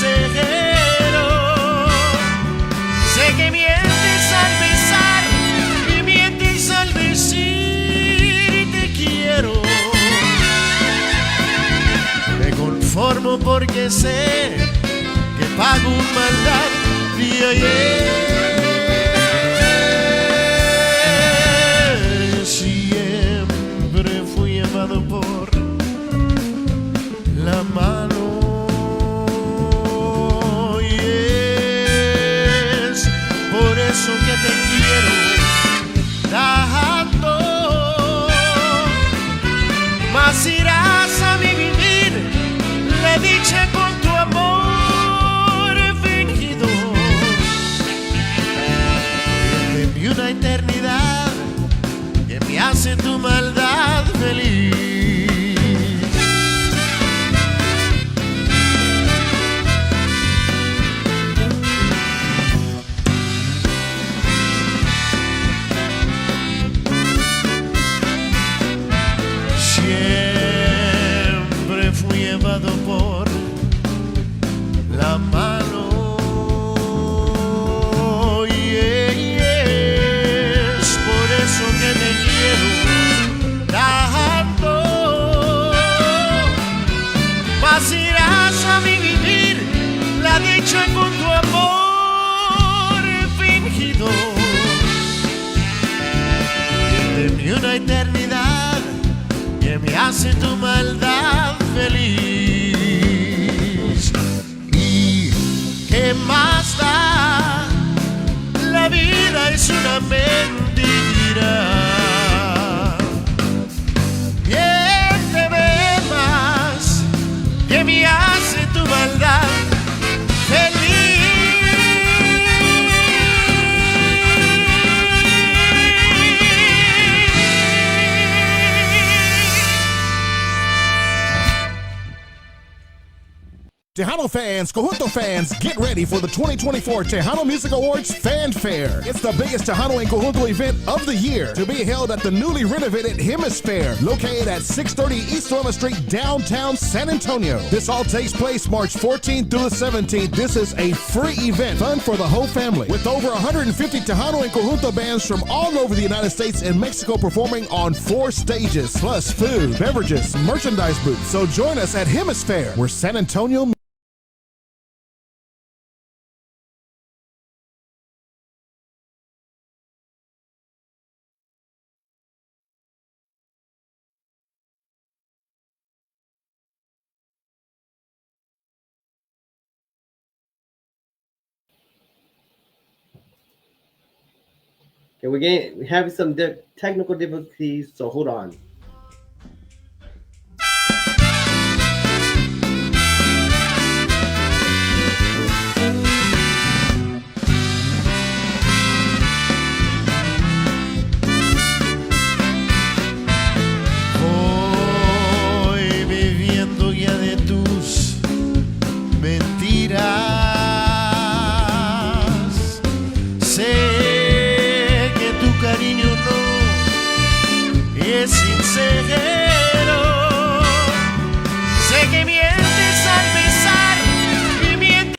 sincero. Sé que mientes al besar y mientes al decir te quiero. Me conformo porque sé que pago maldad día y siempre fui llevado por la mano. Y es por eso que te quiero tanto. Mas irás a mi vivir la dicha con tu amor fingido. Pídeme una eternidad que me hace tu maldad feliz. Siempre fui llevado por la mano. Y es por eso que te quiero tanto. Mas irás a mi vivir la dicha con tu amor fingido. Pídeme una eternidad que me hace tu maldad feliz. ¿Y qué más da? La vida es una mentira. Miénteme más, que me hace tu maldad feliz. Tejano fans, Conjunto fans, get ready for the 2024 Tejano Music Awards Fanfare. It's the biggest Tejano and Conjunto event of the year to be held at the newly renovated Hemisphere, located at 630 East Loma Street, downtown San Antonio. This all takes place March 14th through the 17th. This is a free event, fun for the whole family, with over 150 Tejano and Conjunto bands from all over the United States and Mexico performing on 4 stages, plus food, beverages, merchandise booths. So join us at Hemisphere, where San Antonio Okay, we have some technical difficulties, so hold on. Voy bebiendo ya de tus mentiras. Sé cariño no es sincero. Sé que mientes al besar y mientes.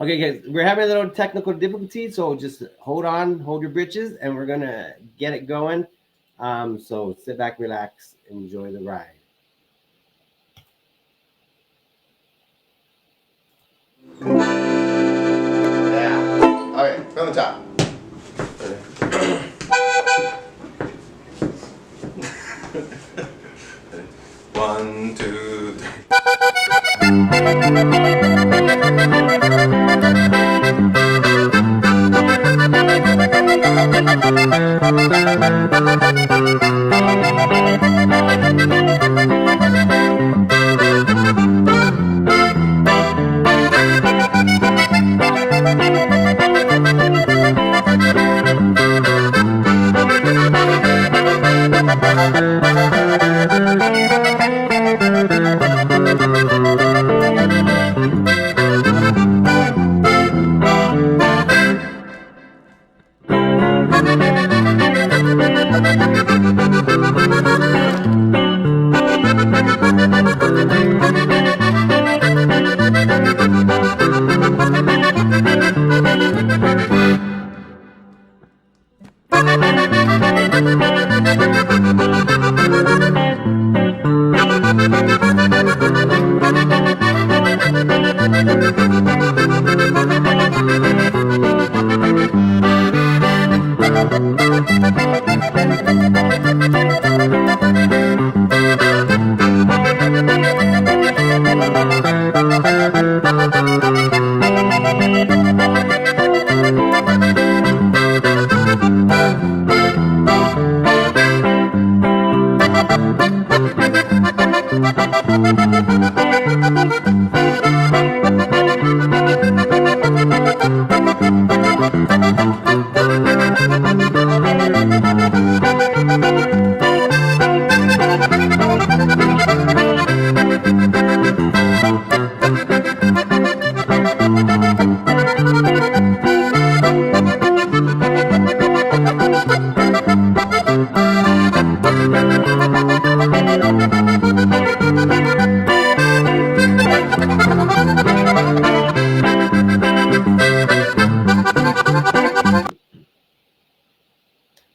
Okay, guys, we're having a little technical difficulty, so just hold on, hold your britches, and we're gonna get it going. So sit back, relax, enjoy the ride. Yeah. Okay, from the top. 1, 2, 3.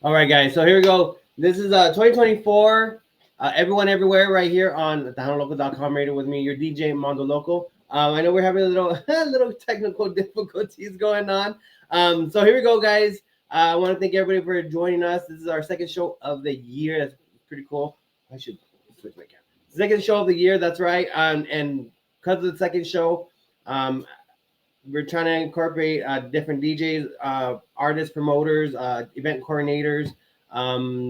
All right, guys. So here we go. This is 2024. Everyone everywhere right here on tejanoloko.com radio with me, your DJ MonDo LoKo. I know we're having a little technical difficulties going on. So here we go, guys. I want to thank everybody for joining us. This is our second show of the year. That's pretty cool. I should switch my camera. Second show of the year. That's right. And because of the second show, we're trying to incorporate different DJs, artists, promoters, event coordinators,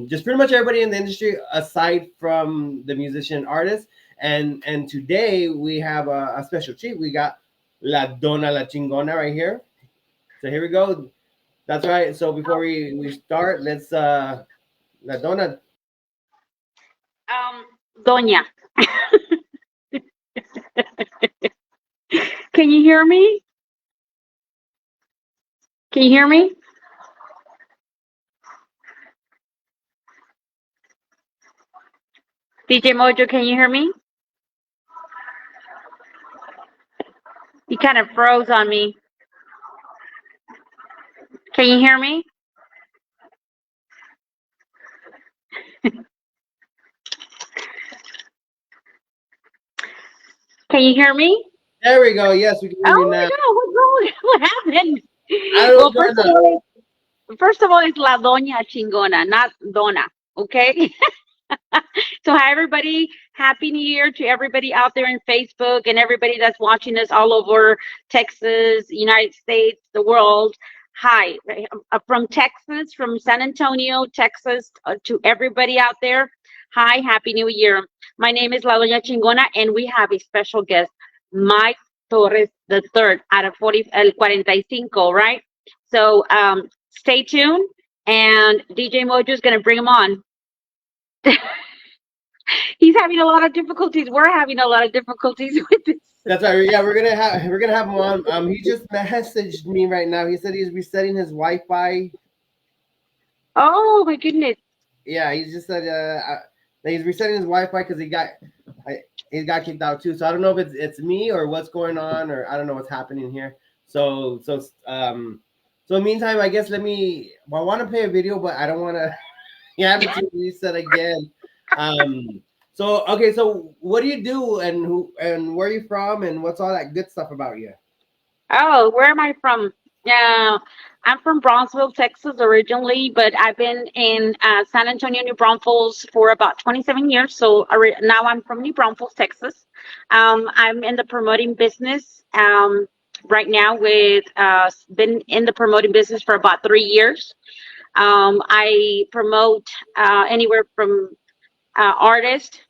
just pretty much everybody in the industry aside from the musician artists. And today we have a special treat. We got La Dona La Chingona right here. So here we go. That's right. So before we start, let's La Dona. Doña. Can you hear me? Can you hear me? DJ Mojo, can you hear me? You kind of froze on me. Can you hear me? Can you hear me? There we go. Yes, we can hear you now. Oh my God, what happened? I don't know. First of all, it's La Doña Chingona, not Dona, okay? So hi, everybody. Happy New Year to everybody out there in Facebook and everybody that's watching us all over Texas, United States, the world. Hi, from Texas, from San Antonio, Texas, to everybody out there. Hi, Happy New Year. My name is La Doña Chingona, and we have a special guest, Mike Torres the third out of 45, right? So stay tuned, and DJ Mojo is going to bring him on. He's having a lot of difficulties. We're having a lot of difficulties with this. That's right. Yeah, we're gonna have him on. He just messaged me right now. He said he's resetting his Wi-Fi. Oh my goodness. Yeah, he just said that he's resetting his Wi-Fi because he got kicked out too. So I don't know if it's me or what's going on, or I don't know what's happening here. So meantime, I guess I want to play a video, but I don't want to. Yeah, have to reset again. So what do you do, and where are you from, and what's all that good stuff about you? Oh, where am I from? Yeah, I'm from Brownsville, Texas originally, but I've been in San Antonio, New Braunfels for about 27 years. So now I'm from New Braunfels, Texas. I'm in the promoting business right now. Been in the promoting business for about 3 years. I promote anywhere from artist,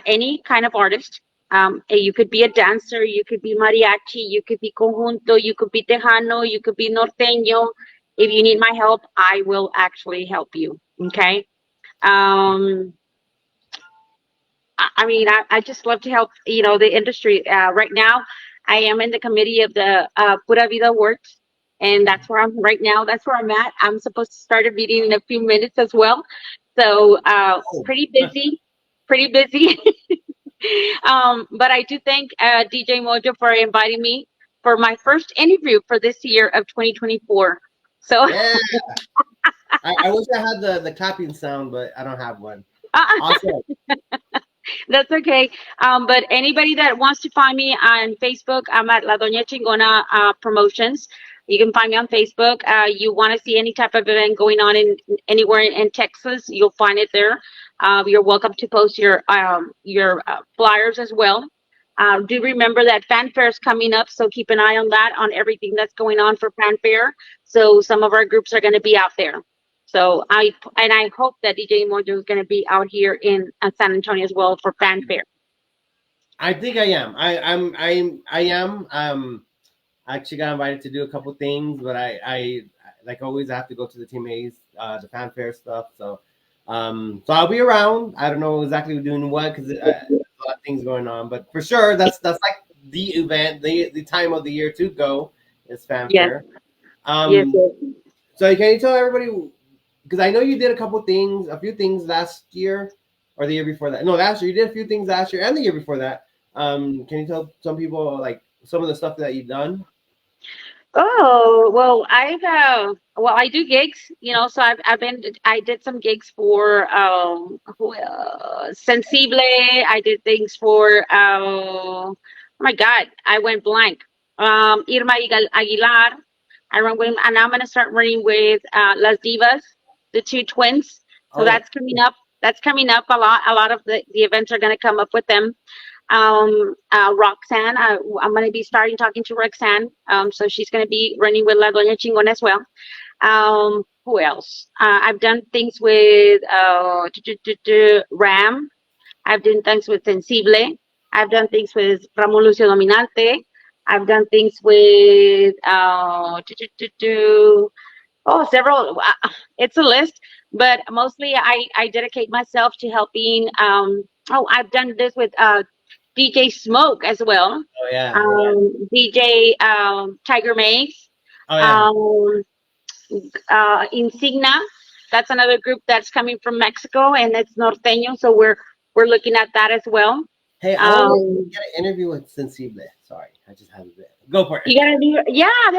any kind of artist. You could be a dancer, you could be mariachi, you could be conjunto, you could be tejano, you could be norteño. If you need my help, I will actually help you. Okay. Um, I mean, I just love to help, the industry. Right now, I am in the committee of the Pura Vida Works, and that's where I'm right now. That's where I'm at. I'm supposed to start a meeting in a few minutes as well. So, pretty busy, pretty busy. But I do thank DJ Mojo for inviting me for my first interview for this year of 2024. So, Yeah. I wish I had the clapping sound, but I don't have one. Awesome. that's okay. But anybody that wants to find me on Facebook, I'm at La Doña Chingona Promotions. You can find me on Facebook. You want to see any type of event going on in anywhere in Texas, you'll find it there. You're welcome to post your flyers as well. Do remember that fanfare is coming up, so keep an eye on that, on everything that's going on for fanfare. So some of our groups are going to be out there. So I hope that DJ Mojo is going to be out here in San Antonio as well for fanfare. I think I am. I am. I actually got invited to do a couple things, but I like always I have to go to the TMAs, the fanfare stuff. So I'll be around. I don't know exactly doing what because there's a lot of things going on, but for sure that's like the event, the time of the year to go is fanfare. Yes. So can you tell everybody? Because I know you did a few things last year or the year before that. No, last year you did a few things last year and the year before that. Can you tell some people like some of the stuff that you've done? Oh, well, I do gigs, so I did some gigs for Sensible. I did things for oh my God, I went blank. Irma Aguilar. I run with, and I'm gonna start running with Las Divas, the two twins. So that's coming up. That's coming up a lot. A lot of the events are gonna come up with them. Roxanne, I'm going to be starting talking to Roxanne. So she's going to be running with La Doña Chingona as well. Who else? I've done things with Ram. I've done things with Sensible. I've done things with Ramon Lucio Dominante. I've done things with several. It's a list, but mostly I dedicate myself to helping. I've done this with DJ Smoke as well. Oh yeah. DJ Tiger Maze. Oh yeah. Insignia. That's another group that's coming from Mexico, and it's norteño. So we're looking at that as well. Hey, I want to get an interview with Sensible. Sorry, I just had a bit. Go for it. You gotta do. Yeah,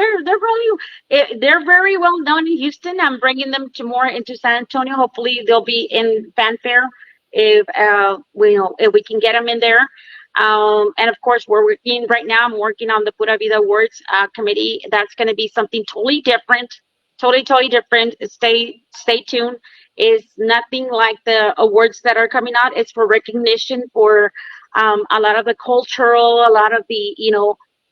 they're very well known in Houston. I'm bringing them more into San Antonio. Hopefully, they'll be in fanfare if we can get them in there. And of course, we're working right now. I'm working on the Pura Vida Awards committee. That's going to be something totally different. Totally different. Stay tuned. It's nothing like the awards that are coming out. It's for recognition for a lot of the cultural, a lot of the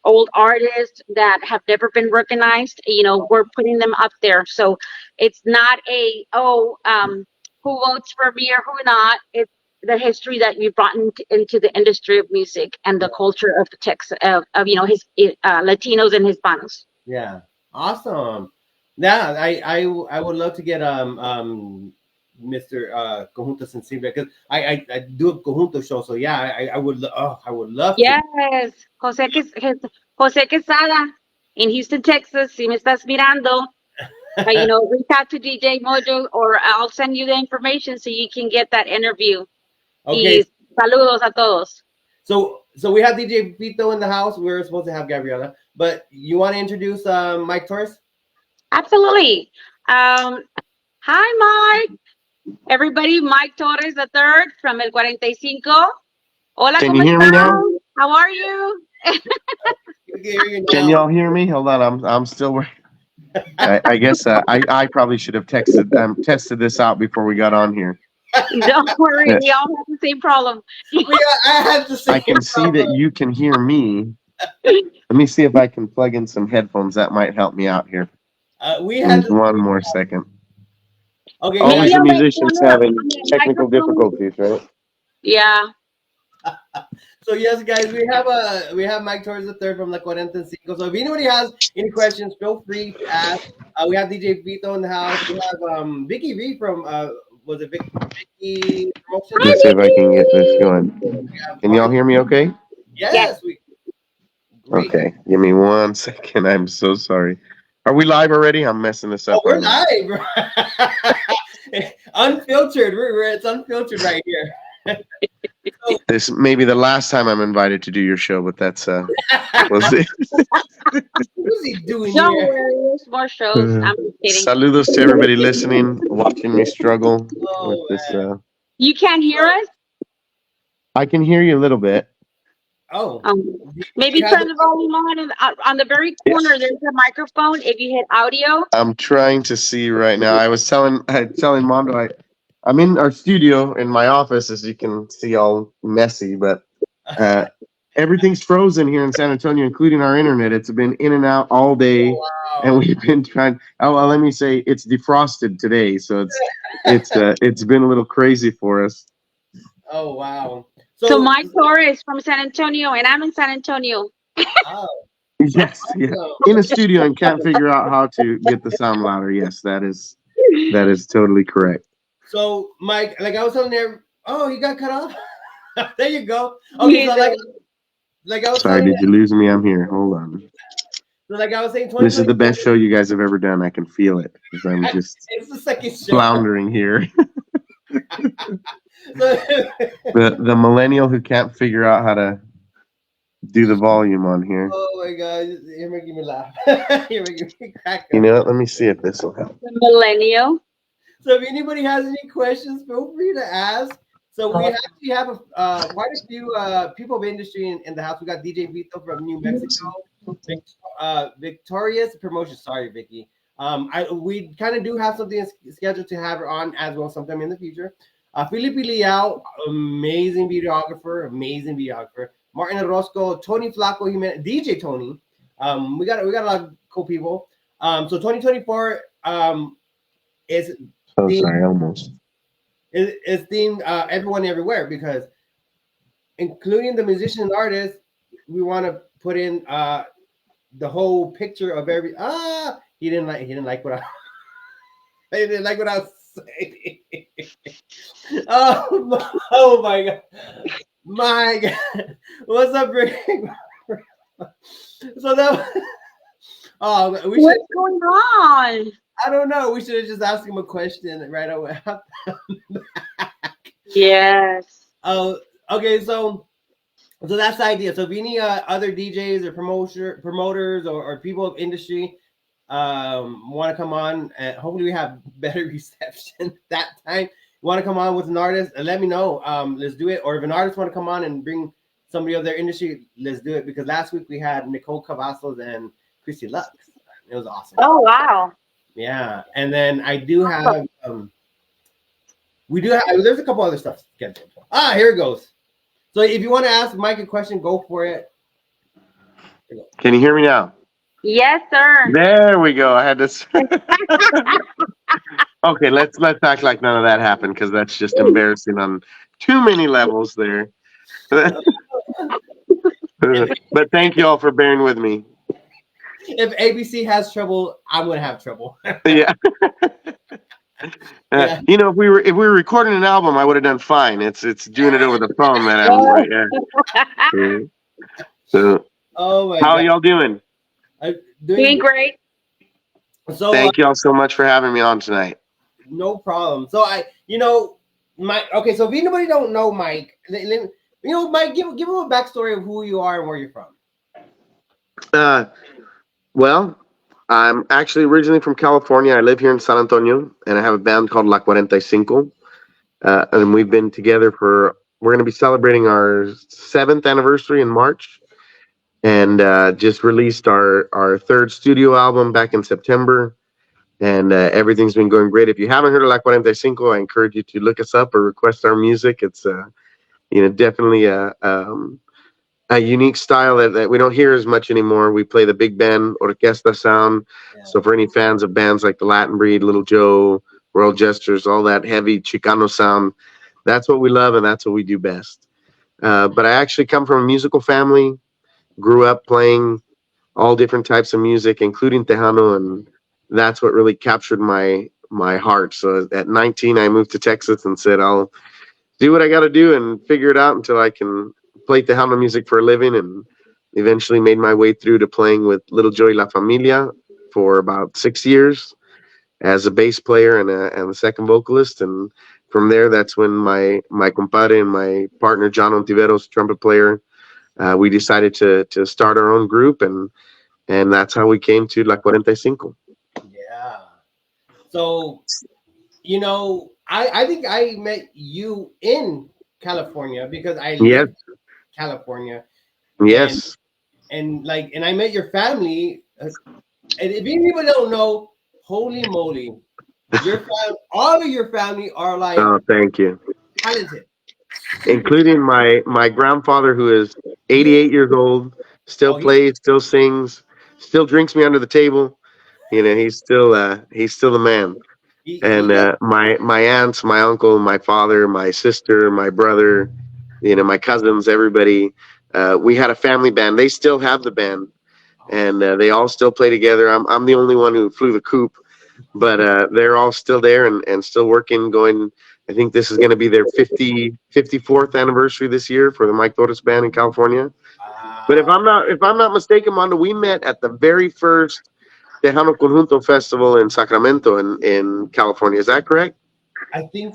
old artists that have never been recognized. We're putting them up there. So it's not a who votes for me or who not. It's the history that you brought into the industry of music and the culture of the his Latinos and Hispanos. Yeah, awesome. Yeah, I would love to get Mr. Conjunto Sensible because I do a Conjunto show. So yeah, I would love. Yes, Jose Quesada in Houston, Texas. Si me estás mirando. Reach out to DJ Mojo, or I'll send you the information so you can get that interview. Okay. Saludos a todos. So we have DJ Pito in the house. We're supposed to have Gabriela, but you want to introduce Mike Torres? Absolutely. Hi, Mike. Everybody, Mike Torres the third from El 45. Hola, can you hear me now? How are you? Can y'all hear me? Hold on, I'm still. I guess I probably should have tested this out before we got on here. Don't worry, we all have the same problem. I can see that you can hear me. Let me see if I can plug in some headphones. That might help me out here. We had one more second. Okay, Always Maybe the on that musicians corner, having on that technical microphone. difficulties, right? Yeah. so yes, guys, we have Mike Torres the third from La Cuarenta Cinco. So if anybody has any questions, feel free to ask. We have DJ Vito in the house. We have Vicky V from was it Vicky Promotions? Hi, Let's see if I can get this Vicky. going. We have Can y'all hear me okay? Yes. yes, we great. Okay, give me 1 second. I'm so sorry. Are we live already? I'm messing this Oh, up we're right now. live. Unfiltered. It's unfiltered right here. So, This may be the last time I'm invited to do your show, but that's was it. what's he doing Don't here? worry, there's more shows. I'm just kidding. Saludos to everybody listening, watching me struggle with Oh this. man. You can't hear us? I can hear you a little bit. Oh, Maybe you have turn the volume on. And on the very corner, there's a microphone. If you hit audio, I'm trying to see right now. I was telling MonDo I'm in our studio in my office, as you can see, all messy, but uh, everything's frozen here in San Antonio, including our internet. It's been in and out all day, and wow. we've been trying. Oh, well, let me say it's defrosted today, so it's been a little crazy for us. Oh wow. so Mike Torres from San Antonio, and I'm in San Antonio. Oh, Yes, yeah, so, in a studio and can't figure out how to get the sound louder. Yes, that is totally correct. so Mike, like I was telling there, oh, he got cut off. There you go. Okay, so like I was Sorry, telling did you lose me? I'm here. Hold on. so like I was saying, This is the 2020. best show you guys have ever done. I can feel it because I'm just It's the second show. floundering here. So, The millennial who can't figure out how to do the volume on here. oh my god, you're making me laugh. You're making me crack You up. know what? Let me see if this will help. The millennial. So if anybody has any questions, feel free to ask. So we actually have quite a few people of industry in the house. We got DJ Vito from New Mexico, Victoria's Promotion. Sorry, Vicky. We kind of do have something scheduled to have her on as well sometime in the future. Felipe Liao, amazing videographer. Martin Orozco, Tony Flaco, DJ Tony. We got a lot of cool people. So 2024 is Oh, sorry, almost. is themed everyone everywhere, because including the musician and artist, we want to put in the whole picture of every he didn't like what I he didn't like what I was saying. Oh my god. My god. What's up, Rick? So that we should, What's going on? I don't know. We should have just asked him a question right away. Yes. Oh, okay. So that's the idea. So if any other DJs or promoters or people of industry want to come on, and hopefully we have better reception that time. Want to come on with an artist? Let me know. Let's do it. Or if an artist want to come on and bring somebody of their industry, let's do it. Because last week we had Nicole Cavazos and Christy Lux. It was awesome. Oh wow. Yeah, and then I do have we do have there's a couple other stuff scheduled. Here it goes. So if you want to ask Mike a question, go for it. Can you hear me now? Yes, sir. There we go. I had to. Okay, let's act like none of that happened, because that's just embarrassing on too many levels there. But thank you all for bearing with me. If ABC has trouble, I'm gonna have trouble. Yeah. Yeah. You know, if we were recording an album, I would have done fine. It's doing it over the phone that I'm like, yeah. So, Oh my how god. are y'all doing? Doing great. So Thank y'all so much for having me on tonight. no problem. So Mike. Okay, so if anybody don't know Mike, Mike, give him a backstory of who you are and where you're from. Well, I'm actually originally from California. I live here in San Antonio, and I have a band called La Cuarenta Cinco. And we've been together we're going to be celebrating our 7th anniversary in March, and just released our third studio album back in September. And everything's been going great. If you haven't heard of La Cuarenta Cinco, I encourage you to look us up or request our music. It's definitely a unique style that we don't hear as much anymore. We play the big band orquesta sound. Yeah. So for any fans of bands like the Latin Breed, Little Joe, world gestures, all that heavy Chicano sound. That's what we love, and that's what we do best. But I actually come from a musical family. Grew up playing all different types of music, including Tejano, and that's what really captured my heart. So at 19, I moved to Texas and said, I'll do what I got to do and figure it out until I can play Tejano music for a living. And eventually made my way through to playing with Little Joey La Familia for about 6 years as a bass player and a second vocalist. And from there, that's when my compadre and my partner John Ontiveros, trumpet player, we decided to start our own group, and that's how we came to La 45. Yeah. So, I think I met you in California because I Yes, lived in California, and yes. and I met your family. And if people don't know, holy moly, all of your family are like Oh, thank you. talented, super Including my grandfather, who is yeah. 88 years old, still Oh, plays, still sings, still drinks me under the table. He's still the man. And yeah. my aunts, my uncle, my father, my sister, my brother, my cousins, everybody. We had a family band. They still have the band, and they all still play together. I'm the only one who flew the coop, but they're all still there and still working. Going, I think this is going to be their 54th anniversary this year for the Mike Torres band in California. But Wow. if I'm not mistaken, Mondo, we met at the very first Tejano Conjunto Festival in Sacramento in California. Is that correct? I think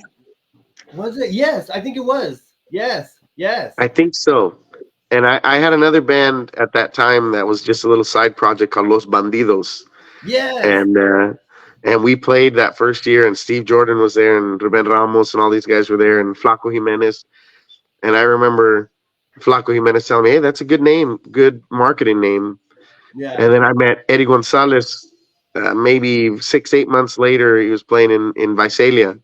was it? Yes, I think it was. Yes, yes, I think so. And I had another band at that time that was just a little side project called Los Bandidos, yes. and we played that first year. And Steve Jordan was there, and Ruben Ramos, and all these guys were there, and Flaco Jimenez. And I remember Flaco Jimenez telling me, "Hey, that's a good name, good marketing name." Yeah. And then I met Eddie Gonzalez. Maybe 6 8 months later, he was playing in Visalia.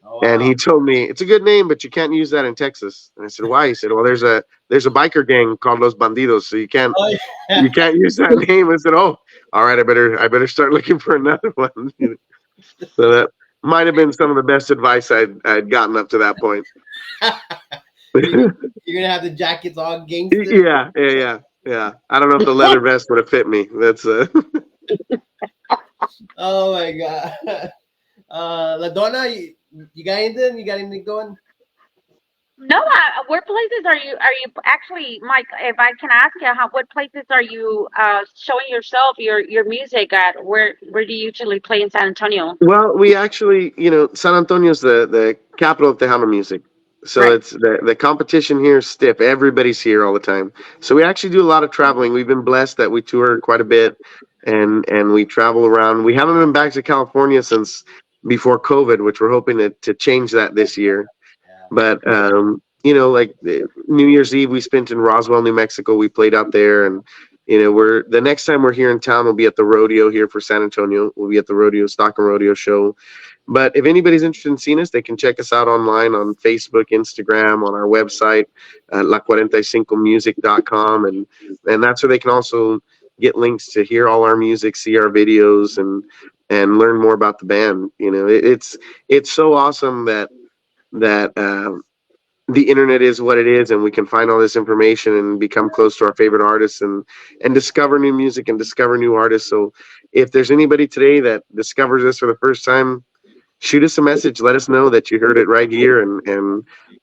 Oh And wow. he told me it's a good name, but you can't use that in Texas. And I said, why? He said, well, there's a biker gang called Los Bandidos, so you can't Oh, you yeah. can't use that name. I said, oh, all right, I better start looking for another one. So that might have been some of the best advice I'd gotten up to that point. you're, you're gonna have the jackets all gangster. Yeah. I don't know if the leather vest would have fit me. That's Oh my god. La Donna, you got anything? You got anything going? No, where places are you actually, Mike? If I can ask you, what places are you showing yourself your music at? Where do you usually play in San Antonio? well, we actually, San Antonio's the capital of Tejano music. So Right. it's the competition here is stiff. Everybody's here all the time. So we actually do a lot of traveling. We've been blessed that we tour quite a bit and we travel around. We haven't been back to California since before COVID, which we're hoping to change that this year. Yeah. But like New Year's Eve, we spent in Roswell, New Mexico. We played out there, and we're the next time we're here in town, we'll be at the rodeo here for San Antonio. We'll be at the rodeo, Stock and Rodeo show. But if anybody's interested in seeing us, they can check us out online on Facebook, Instagram, on our website, la45music.com, and that's where they can also get links to hear all our music, see our videos, and learn more about the band. It's so awesome that the internet is what it is, and we can find all this information and become close to our favorite artists and discover new music and discover new artists. So if there's anybody today that discovers us for the first time, shoot us a message. Let us know that you heard it right here, and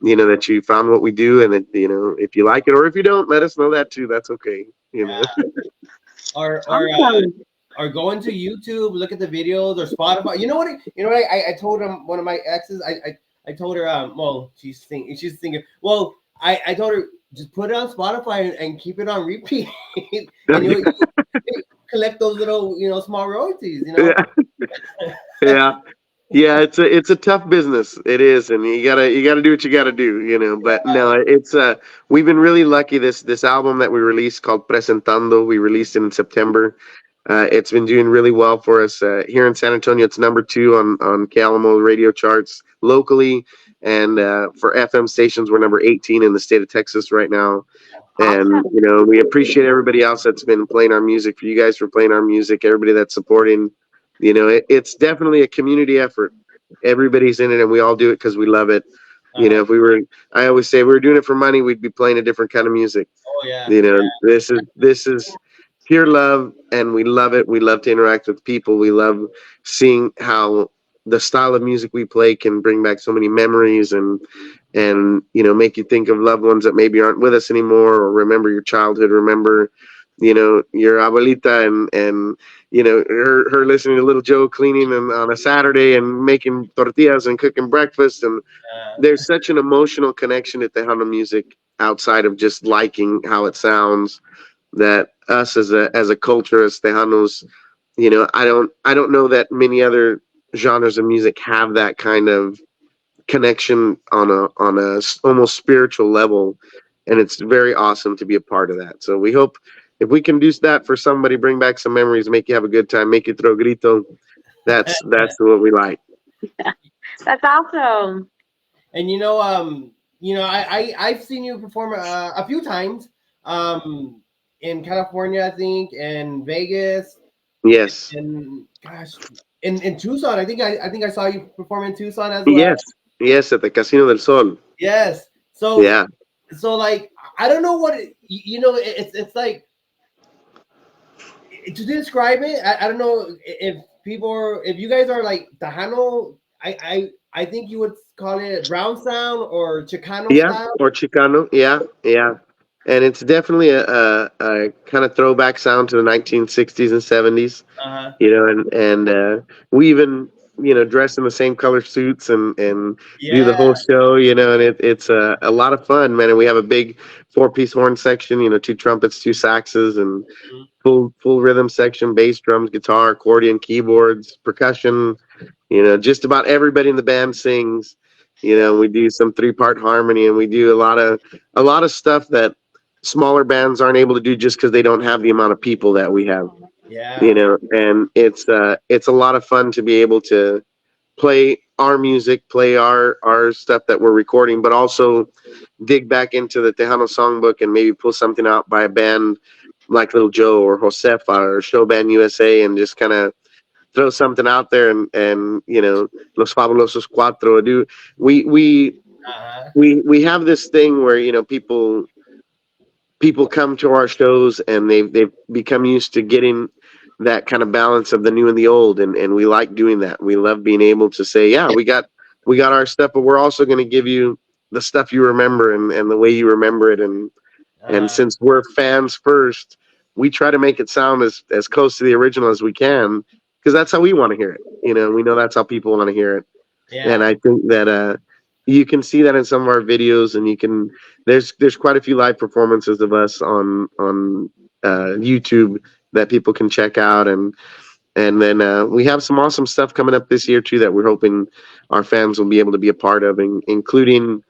that you found what we do, and that if you like it, or if you don't, let us know that too. That's okay. Yeah. Or Awesome. or go into YouTube, look at the videos, or Spotify. You know what? I told him, one of my exes. I told her, well, she's thinking. Well, I told her, just put it on Spotify and keep it on repeat, and you collect those little small royalties. Yeah. Yeah, it's a tough business. It is, and you gotta do what you gotta do. But no, it's we've been really lucky. This album that we released called Presentando, we released it in September. It's been doing really well for us here in San Antonio. It's #2 on Calamo radio charts locally, and for FM stations, we're number 18 in the state of Texas right now. And Awesome. we appreciate everybody else that's been playing our music. For you guys for playing our music, everybody that's supporting. It's definitely a community effort. everybody's in it, and we all do it because we love it. You know, if we were, I always say, if we were doing it for money, we'd be playing a different kind of music. Oh yeah. You know, this is pure love, and we love it. We love to interact with people. We love seeing how the style of music we play can bring back so many memories, and you know, make you think of loved ones that maybe aren't with us anymore, or remember your childhood, remember, you know, your abuelita, and you know, her listening to little Joe cleaning on a Saturday and making tortillas and cooking breakfast. And there's such an emotional connection to Tejano music outside of just liking how it sounds, that us as a culture, as Tejanos, you know, I don't know that many other genres of music have that kind of connection on a almost spiritual level, and it's very awesome to be a part of that. So we hope if we can do that for somebody, bring back some memories, make you have a good time, make you throw grito. That's what we like. That's awesome. And I've seen you perform a few times, in California, I think, and Vegas. Yes. And gosh, in Tucson, I think I saw you perform in Tucson as well. Yes, at the Casino del Sol. Yes. So yeah. So like, I don't know what it's like to describe it. I don't know if you guys are like Tejano. I think you would call it brown sound or Chicano style. Or Chicano. Yeah. And it's definitely a kind of throwback sound to the 1960s and 70s. You know, and we even, you know, dress in the same color suits and do the whole show, you know, and it's a lot of fun, man. And we have a big 4-piece horn section, you know, 2 trumpets, 2 saxes, and full rhythm section, bass, drums, guitar, accordion, keyboards, percussion. You know, just about everybody in the band sings. You know, we do some 3-part harmony, and we do a lot of stuff that smaller bands aren't able to do just because they don't have the amount of people that we have. Yeah. You know, and it's a lot of fun to be able to play our music, play our stuff that we're recording, but also dig back into the Tejano songbook and maybe pull something out by a band like Little Joe or Josefa or Show Band USA, and just kind of throw something out there, and you know, Los Fabulosos Cuatro. We have this thing where, you know, people come to our shows and they've become used to getting that kind of balance of the new and the old, and we like doing that. We love being able to say, yeah, we got our stuff, but we're also going to give you the stuff you remember and the way you remember it, and since we're fans first, we try to make it sound as close to the original as we can, because that's how we want to hear it. You know, we know that's how people want to hear it. And I think that you can see that in some of our videos, and there's quite a few live performances of us on YouTube that people can check out, and then we have some awesome stuff coming up this year too that we're hoping our fans will be able to be a part of, including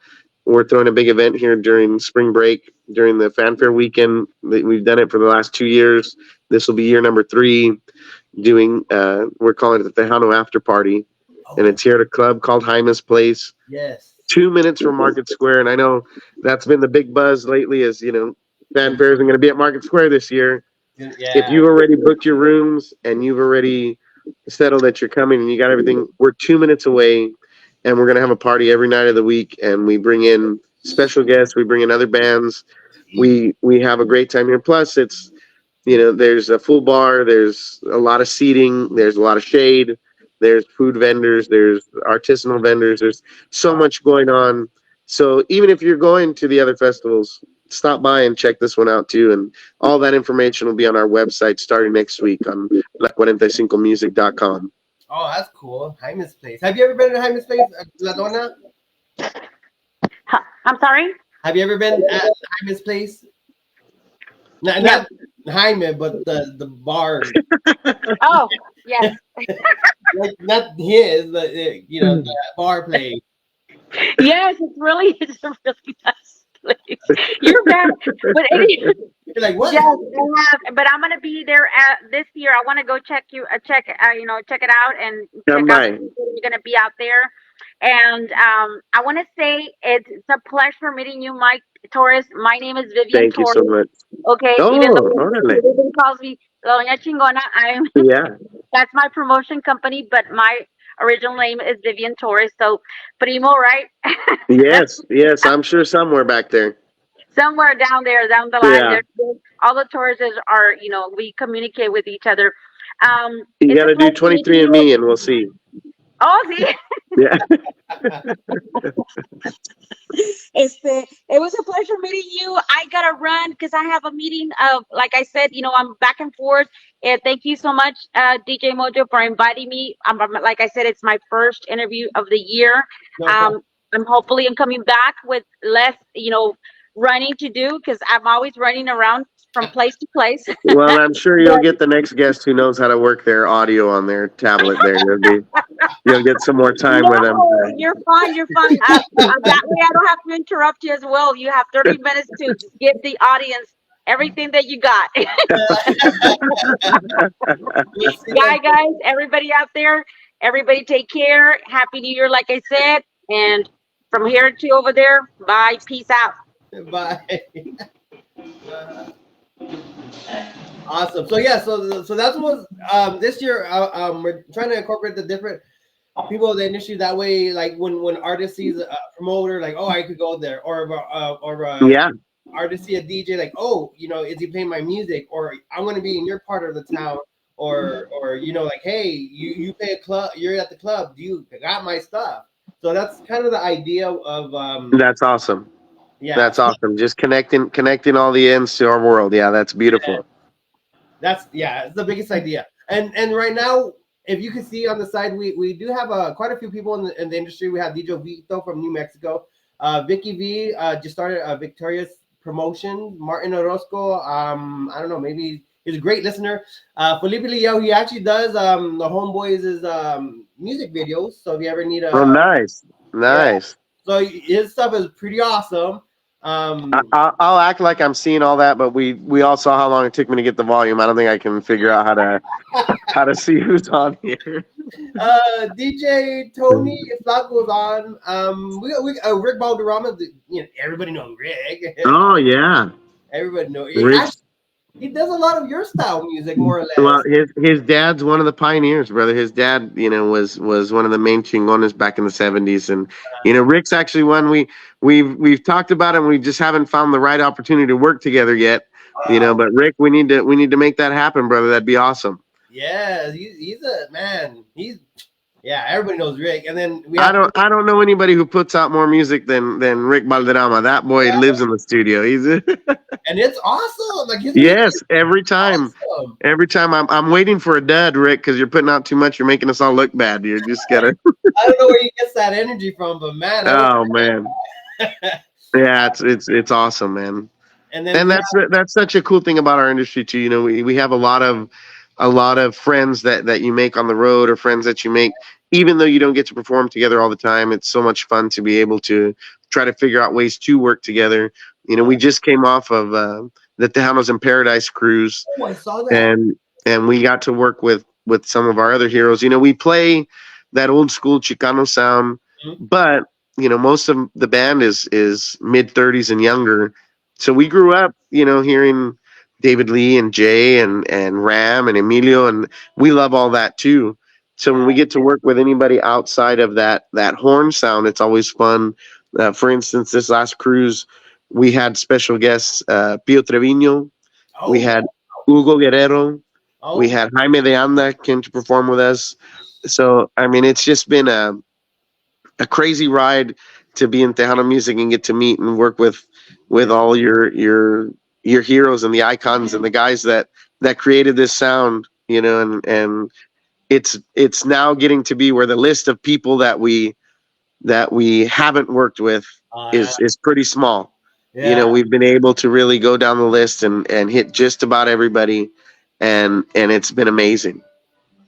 we're throwing a big event here during spring break, during the fanfare weekend. We've done it for the last 2 years. This will be year number 3. We're calling it the Tejano After Party, and it's here at a club called Jaime's Place. Yes. 2 minutes from Market Square, and I know that's been the big buzz lately. Is, you know, fanfares are going to be at Market Square this year. Yeah. If you've already booked your rooms and you've already settled that you're coming and you got everything, we're 2 minutes away, and we're going to have a party every night of the week, and we bring in special guests, we bring in other bands, we have a great time here. Plus, it's, you know, there's a full bar, there's a lot of seating, there's a lot of shade, there's food vendors, there's artisanal vendors, there's so much going on. So even if you're going to the other festivals, stop by and check this one out too. And all that information will be on our website starting next week on la45music.com. Oh, that's cool. Jaime's Place. Have you ever been to Jaime's Place, La Dona? I'm sorry? Have you ever been at Jaime's Place? Not Jaime, but the bar. Oh, yes. Like, not his, but you know, the bar place. Yes, it's a really nice place. You're back. But You're like, what? yes, I have. But I'm gonna be there this year. I want to go check it out and Come check out. by. You're gonna be out there, and I want to say it's a pleasure meeting you, Mike Torres. My name is Vivian Thank you Torres. so much. Okay, Oh, even though órale. everybody calls me La Doña Chingona, Yeah. that's my promotion company. But Original name is Vivian Torres. So, Primo, right? That's Yes, yes, I'm sure somewhere back there. somewhere down there, down the line. Yeah, There's all the Torreses are, we communicate with each other. you It's got a to do pleasure meeting 23 and you. Me, and we'll see. Oh, see. Yeah. It was a pleasure meeting you. I gotta run because I have a meeting of, like I said, I'm back and forth. And thank you so much, DJ Mojo, for inviting me. Like I said, it's my first interview of the year. No problem. Um, I'm coming back with less, running to do because I'm always running around from place to place. Well, I'm sure you'll But get the next guest who knows how to work their audio on their tablet. There, you'll get some more time with them. no, you're fine. You're fine. That way I don't have to interrupt you as well. You have 30 minutes to give the audience everything that you got. We'll see you Bye, guys. Everybody out there, everybody take care. Happy New Year, like I said. And from here to over there, bye. Peace out. then. Bye. Awesome. So yeah, so that's what this year we're trying to incorporate the different people in the industry. That way, like when artists sees a promoter, like, oh, I could go there, or Yeah. artist see a DJ, like, oh, is he playing my music, or I'm going to be in your part of the town, or like, hey, you play a club, you're at the club, do you got my stuff? So that's kind of the idea of That's awesome. yeah. That's awesome. Just connecting all the ends to our world. Yeah, that's beautiful. That's it's the biggest idea. And right now, if you can see on the side, we do have quite a few people in the industry. We have DJ Vito from New Mexico, Vicky V just started a Victoria's promotion. Martin Orozco, I don't know, maybe he's a great listener. Felipe Leo, he actually does the Homeboys' music videos. So if you ever need Oh, nice, nice. so his stuff is pretty awesome. I'll act like I'm seeing all that, but we all saw how long it took me to get the volume. I don't think I can figure out how to see who's on here. DJ Tony, if that goes on, we Rick Balderrama, everybody knows Rick. Oh yeah, Everybody knows. Rick. He does a lot of your style music, more or less. Well, his dad's one of the pioneers, brother. His dad, was one of the main chingones back in the '70s, and Rick's actually one we've talked about him. We just haven't found the right opportunity to work together yet, But Rick, we need to make that happen, brother. That'd be awesome. Yeah, he's a man. Everybody knows Rick, and then I don't know anybody who puts out more music than Rick Balderrama. That boy lives in the studio. He's and it's awesome. Like yes, every time. Awesome. Every time I'm waiting for a dud, Rick, because you're putting out too much. You're making us all look bad. You're just gotta. I don't know where he gets that energy from, but man. Oh man. Yeah, it's awesome, man. And that's such a cool thing about our industry too. We have a lot of friends that you make on the road, or friends that you make even though you don't get to perform together all the time. It's so much fun to be able to try to figure out ways to work together. We just came off of the Tejanos in Paradise cruise. Oh, I saw that. And we got to work with some of our other heroes. We play that old school Chicano sound, but most of the band is mid 30s and younger. So we grew up, hearing David Lee and Jay and Ram and Emilio, and we love all that too. So when we get to work with anybody outside of that horn sound, it's always fun. For instance, this last cruise, we had special guests, Pio Trevino. Oh. We had Hugo Guerrero. Oh. We had Jaime de Anda came to perform with us. So, I mean, it's just been a crazy ride to be in Tejano music and get to meet and work with all your heroes and the icons and the guys that created this sound, and it's now getting to be where the list of people that we haven't worked with is pretty small. Yeah. We've been able to really go down the list and hit just about everybody, and it's been amazing.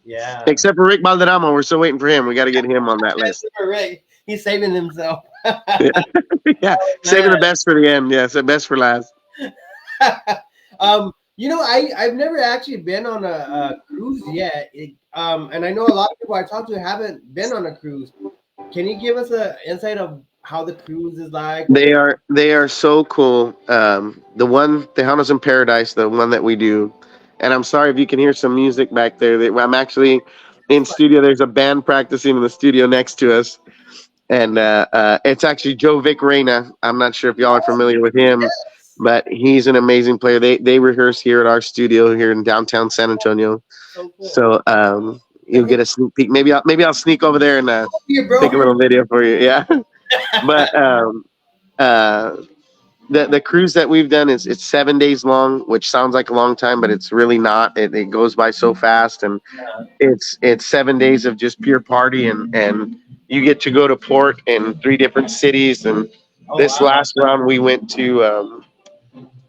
Yeah. Except for Rick Balderrama, we're still waiting for him. We got to get him on that list. Rick, he's saving himself. Yeah, saving the best for the end. Yeah, so best for last. I've never actually been on a cruise yet. And I know a lot of people I talked to haven't been on a cruise. Can you give us an insight of how the cruise is like? They are so cool. The one Tejanos in Paradise, the one that we do, and I'm sorry if you can hear some music back there. I'm actually in studio. There's a band practicing in the studio next to us, and it's actually Joe Vic Reina. I'm not sure if y'all are familiar with him, but he's an amazing player. They rehearse here at our studio here in downtown San Antonio. So cool. So you'll get a sneak peek. Maybe I'll sneak over there and Here, bro. take a little video for you. Yeah, but the cruise that we've done is it's 7 days long, which sounds like a long time, but it's really not. It goes by so fast, and it's 7 days of just pure party, and you get to go to port in 3 different cities. And this last round we went to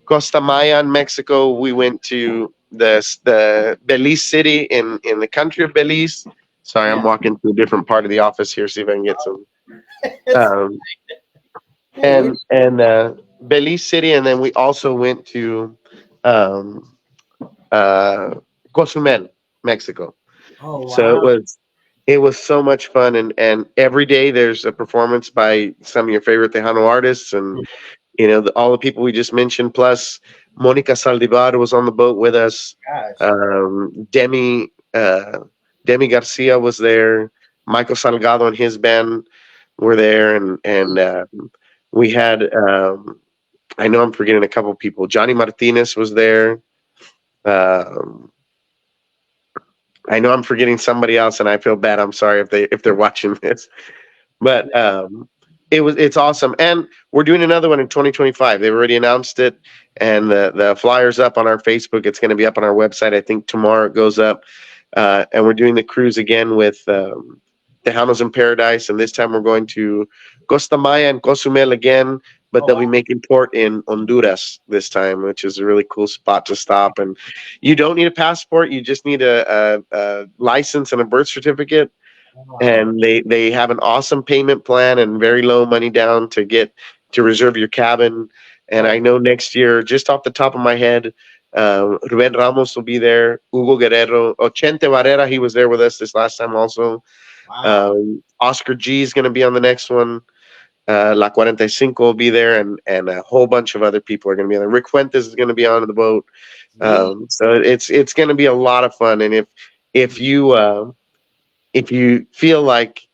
Costa Maya in Mexico. We went to the Belize city in the country of Belize. Sorry, I'm walking to a different part of the office here, see if I can get some. And Belize City, and then we also went to Cozumel, Mexico. Oh, wow. So it was so much fun, and every day there's a performance by some of your favorite Tejano artists, and all the people we just mentioned, plus Monica Saldivar was on the boat with us. Demi Garcia was there. Michael Salgado and his band were there, and we had I know I'm forgetting a couple people. Johnny Martinez was there. I know I'm forgetting somebody else, and I feel bad. I'm sorry if they're watching this, but it's awesome. And we're doing another one in 2025. They've already announced it, and the flyer's up on our Facebook. It's going to be up on our website. I think tomorrow it goes up, and we're doing the cruise again with Tejanos in Paradise, and this time we're going to Costa Maya and Cozumel again, but they'll be making port in Honduras this time, which is a really cool spot to stop. And you don't need a passport; you just need a license and a birth certificate. And they have an awesome payment plan and very low money down to reserve your cabin. And I know next year, just off the top of my head, Ruben Ramos will be there, Hugo Guerrero, Ochente Barrera, he was there with us this last time also. Wow. Oscar G is going to be on the next one. La 45 will be there, and a whole bunch of other people are going to be on there. Rick Fuentes is going to be on the boat. So it's going to be a lot of fun. And if you feel like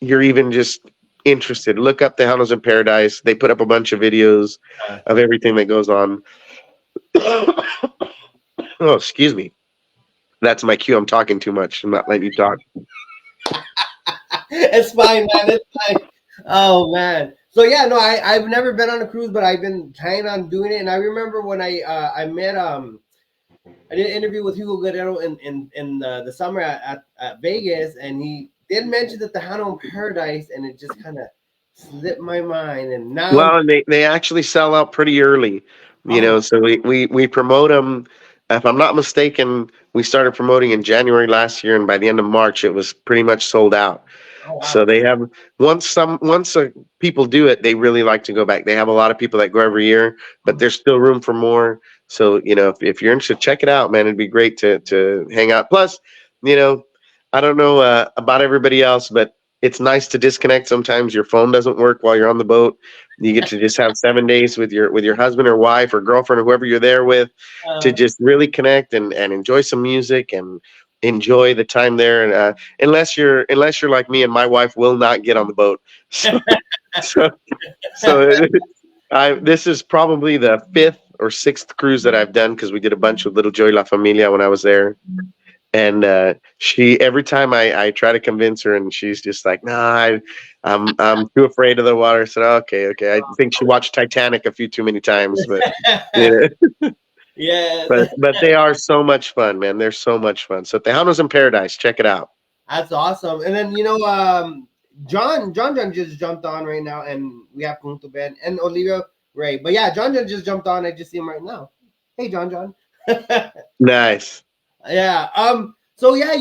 you're even just interested, look up Tejanos in Paradise. They put up a bunch of videos of everything that goes on. Oh, excuse me. That's my cue. I'm talking too much. I'm not letting you talk. It's fine, man. It's fine. Oh, man. So, yeah, no, I've never been on a cruise, but I've been planning on doing it. And I remember when I met I did an interview with Hugo Guerrero in the summer at Vegas, and he did mention the Tejano in Paradise, and it just kind of slipped my mind. And now, well, they actually sell out pretty early, So we promote them. If I'm not mistaken, we started promoting in January last year, and by the end of March, it was pretty much sold out. oh, wow. So they have once people do it, they really like to go back. They have a lot of people that go every year, but there's still room for more. So if you're interested, check it out, man. It'd be great to hang out. Plus, I don't know about everybody else, but it's nice to disconnect. Sometimes your phone doesn't work while you're on the boat. You get to just have 7 days with your husband or wife or girlfriend or whoever you're there with to just really connect and enjoy some music and enjoy the time there. And unless you're like me, and my wife will not get on the boat. So this is probably the 5th or 6th cruise that I've done, because we did a bunch with Little Joy La Familia when I was there. And she, every time I try to convince her, and she's just like, "Nah, I'm too afraid of the water." So okay. I think she watched Titanic a few too many times, but yeah. But they are so much fun, man. They're so much fun. So Tejanos in Paradise, check it out. That's awesome. And then John just jumped on right now, and we have Punto Ben and Olivia Ray. But yeah, John just jumped on. I just see him right now. Hey, John. Nice. Yeah. So yeah,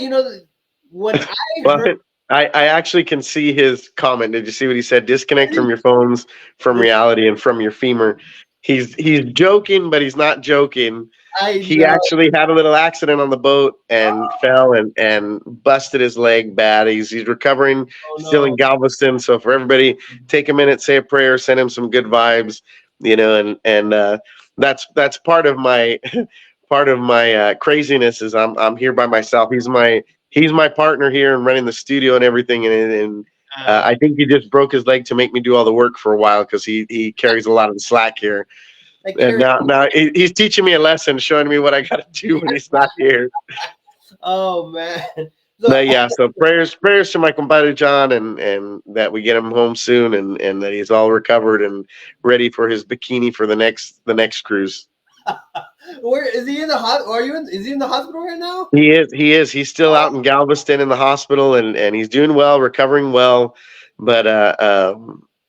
when heard, I actually can see his comment. Did you see what he said? Disconnect from your phones, from reality, and from your femur. He's joking, but he's not joking. He actually had a little accident on the boat and fell and busted his leg bad. He's recovering, still in Galveston. So for everybody, take a minute, say a prayer, send him some good vibes, and that's part of my craziness is I'm here by myself. He's my he's my partner here and running the studio and everything. And I Uh, think he just broke his leg to make me do all the work for a while because he carries a lot of the slack here. like And Carrie. now he's teaching me a lesson, showing me what I got to do when he's not here. Oh man. So But yeah, so prayers to my compadre John, and that we get him home soon, and that he's all recovered and ready for his bikini for the next cruise. where is he in the hot? Are you in? Is he in the hospital right now? He's still out in Galveston in the hospital, and he's doing well, recovering well, but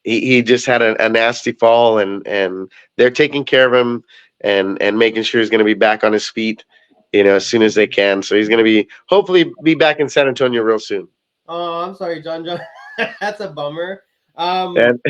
he just had a nasty fall, and they're taking care of him and making sure he's going to be back on his feet, as soon as they can. So he's going to hopefully be back in San Antonio real soon. Oh, I'm sorry, John. That's a bummer. And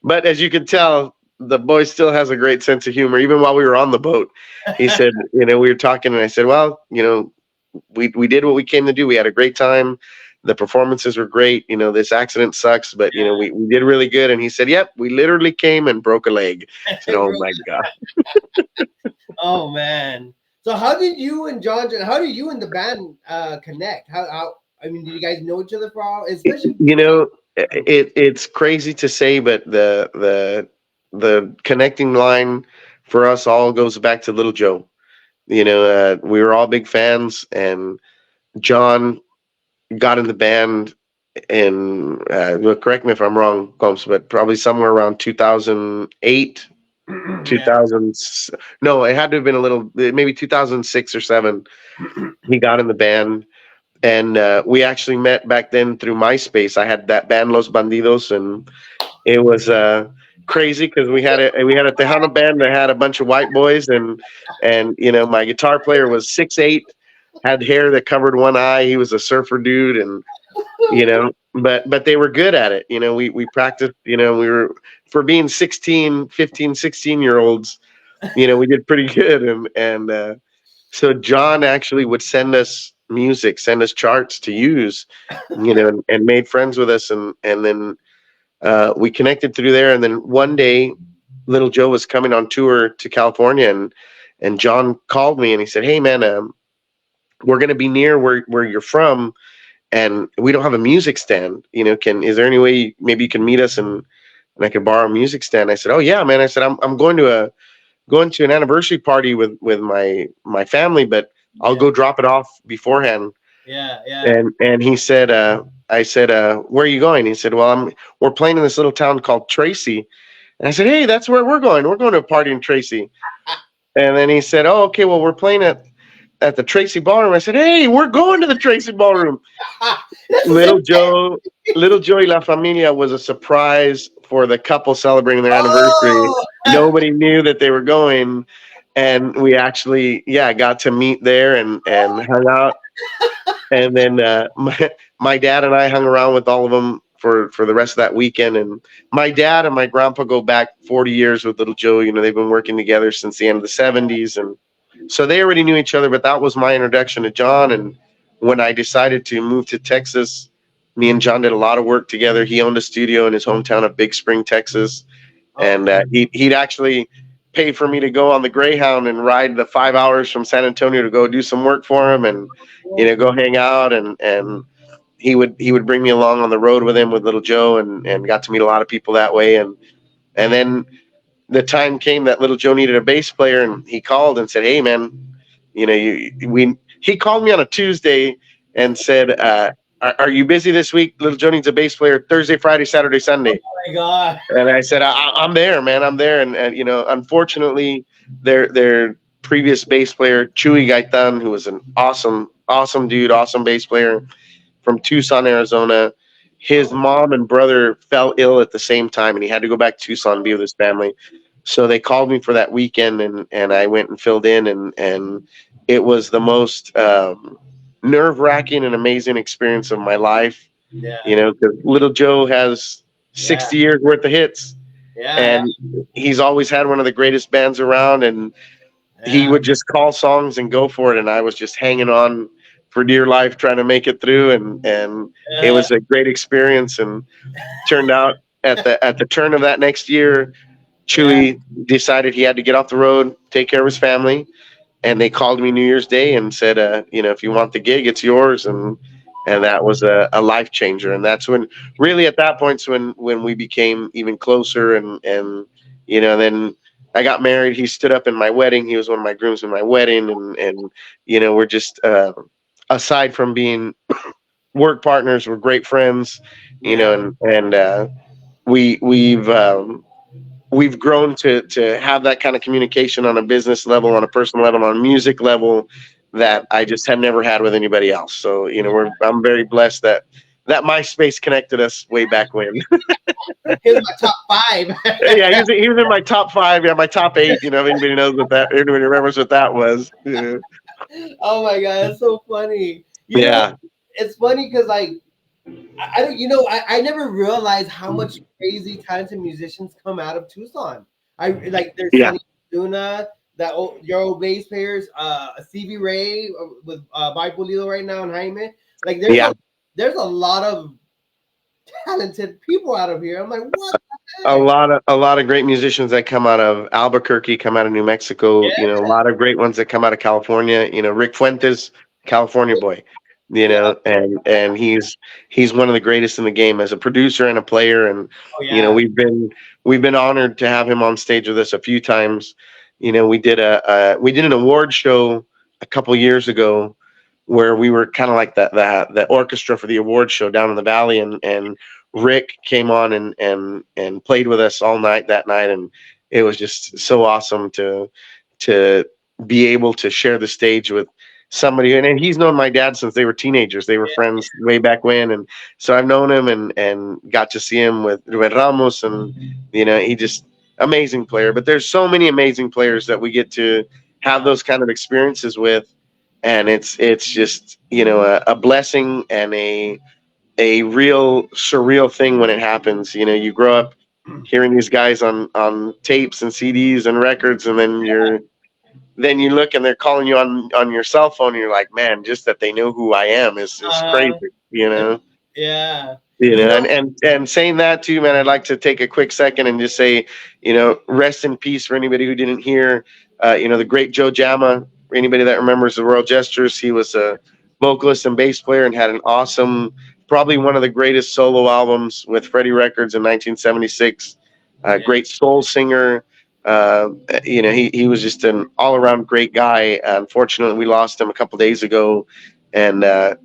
but as you can tell, the boy still has a great sense of humor. Even while we were on the boat, he said, we were talking, and I said, well, we did what we came to do. We had a great time. The performances were great. This accident sucks, but we did really good. And he said, yep, we literally came and broke a leg. I said, oh my God. Oh man. So how did you and how do you and the band connect? How I mean, did you guys know each other for all? Especially it's crazy to say, but the connecting line for us all goes back to Little Joe. We were all big fans, and John got in the band in well, correct me if I'm wrong, Combs, but probably somewhere around 2008, 2000. No, it had to have been maybe 2006 or 7. He got in the band, and we actually met back then through MySpace. I had that band Los Bandidos, and it was crazy because we had a Tejano band that had a bunch of white boys, and my guitar player was 6'8", had hair that covered one eye. He was a surfer dude, and but they were good at it. We practiced. We were, for being 15, 16 year olds. We did pretty good, and so John actually would send us music, send us charts to use, and made friends with us, and then we connected through there. And then one day, Little Joe was coming on tour to California, and John called me and he said, hey man, we're going to be near where you're from, and we don't have a music stand. Is there any way maybe you can meet us and I could borrow a music stand? I said, oh yeah, man. I said, I'm going to an anniversary party with my family, but I'll go drop it off beforehand. Yeah. And he said, I said, where are you going? He said, well, we're playing in this little town called Tracy. And I said, hey, that's where we're going. We're going to a party in Tracy. And then he said, oh, okay, well, we're playing at the Tracy Ballroom. I said, hey, we're going to the Tracy Ballroom. Little Joe y La Familia was a surprise for the couple celebrating their anniversary. Oh! Nobody knew that they were going. And we actually, got to meet there and hung out. And then my dad and I hung around with all of them for the rest of that weekend. And my dad and my grandpa go back 40 years with Little Joe. They've been working together since the end of the 70s. And so they already knew each other, but that was my introduction to John. And when I decided to move to Texas, me and John did a lot of work together. He owned a studio in his hometown of Big Spring, Texas. And he'd actually pay for me to go on the Greyhound and ride the 5 hours from San Antonio to go do some work for him and, go hang out. And he would bring me along on the road with him with Little Joe and got to meet a lot of people that way. And then the time came that Little Joe needed a bass player, and he called and said, hey man, he called me on a Tuesday and said, are you busy this week? Little Joe needs a bass player Thursday, Friday, Saturday, Sunday. Oh my God. And I said, I'm there, man. I'm there. And unfortunately, their previous bass player, Chuy Gaitan, who was an awesome dude, awesome bass player from Tucson, Arizona, his mom and brother fell ill at the same time, and he had to go back to Tucson and be with his family. So they called me for that weekend, and I went and filled in, and it was the most nerve-wracking and amazing experience of my life. Yeah. Because Little Joe has 60 years worth of hits. Yeah. And he's always had one of the greatest bands around, and he would just call songs and go for it. And I was just hanging on for dear life, trying to make it through. And it was a great experience. And turned out at the turn of that next year, Chuy decided he had to get off the road, take care of his family. And they called me New Year's Day and said, if you want the gig, it's yours. And and that was a life changer. And that's when, really, at that point's when we became even closer. And then I got married. He stood up in my wedding. He was one of my grooms in my wedding, and we're just aside from being work partners, we're great friends. And we've grown to have that kind of communication on a business level, on a personal level, on a music level that I just have never had with anybody else. So I'm very blessed that MySpace connected us way back when. He was my top 5. Yeah, he was in my top 5. Yeah, my top 8. If anybody knows anybody remembers what that was. Yeah. Oh my god, that's so funny. Yeah. It's funny because like I don't, I never realized how much crazy talented musicians come out of Tucson. There's Yeah. Sonny Luna, your old bass players, CV Ray with Bye Pulido right now, and Jaime. Like there's a lot of talented people out of here. I'm like, what the heck? A lot of great musicians that come out of Albuquerque, come out of New Mexico. Yeah. A lot of great ones that come out of California. Rick Fuentes, California boy. And he's one of the greatest in the game as a producer and a player. And Oh, yeah. we've been honored to have him on stage with us a few times. We did an award show a couple years ago where we were kind of like the orchestra for the award show down in the valley, and Rick came on and played with us all night that night, and it was just so awesome to be able to share the stage with somebody. And he's known my dad since they were teenagers. They were friends way back when, and so I've known him and got to see him with Ruben Ramos, and he just amazing player. But there's so many amazing players that we get to have those kind of experiences with, and it's just a blessing and a real surreal thing when it happens. You grow up hearing these guys on tapes and CDs and records, and then you look and they're calling you on your cell phone, and you're like, man, just that they know who I am is crazy. Yeah. And saying that too, man, I'd like to take a quick second and just say, rest in peace for anybody who didn't hear, the great Joe Jama. For anybody that remembers the Royal Jesters, he was a vocalist and bass player and had an awesome, probably one of the greatest solo albums with Freddie Records in 1976. Great soul singer. He was just an all-around great guy. Unfortunately, we lost him a couple days ago, and that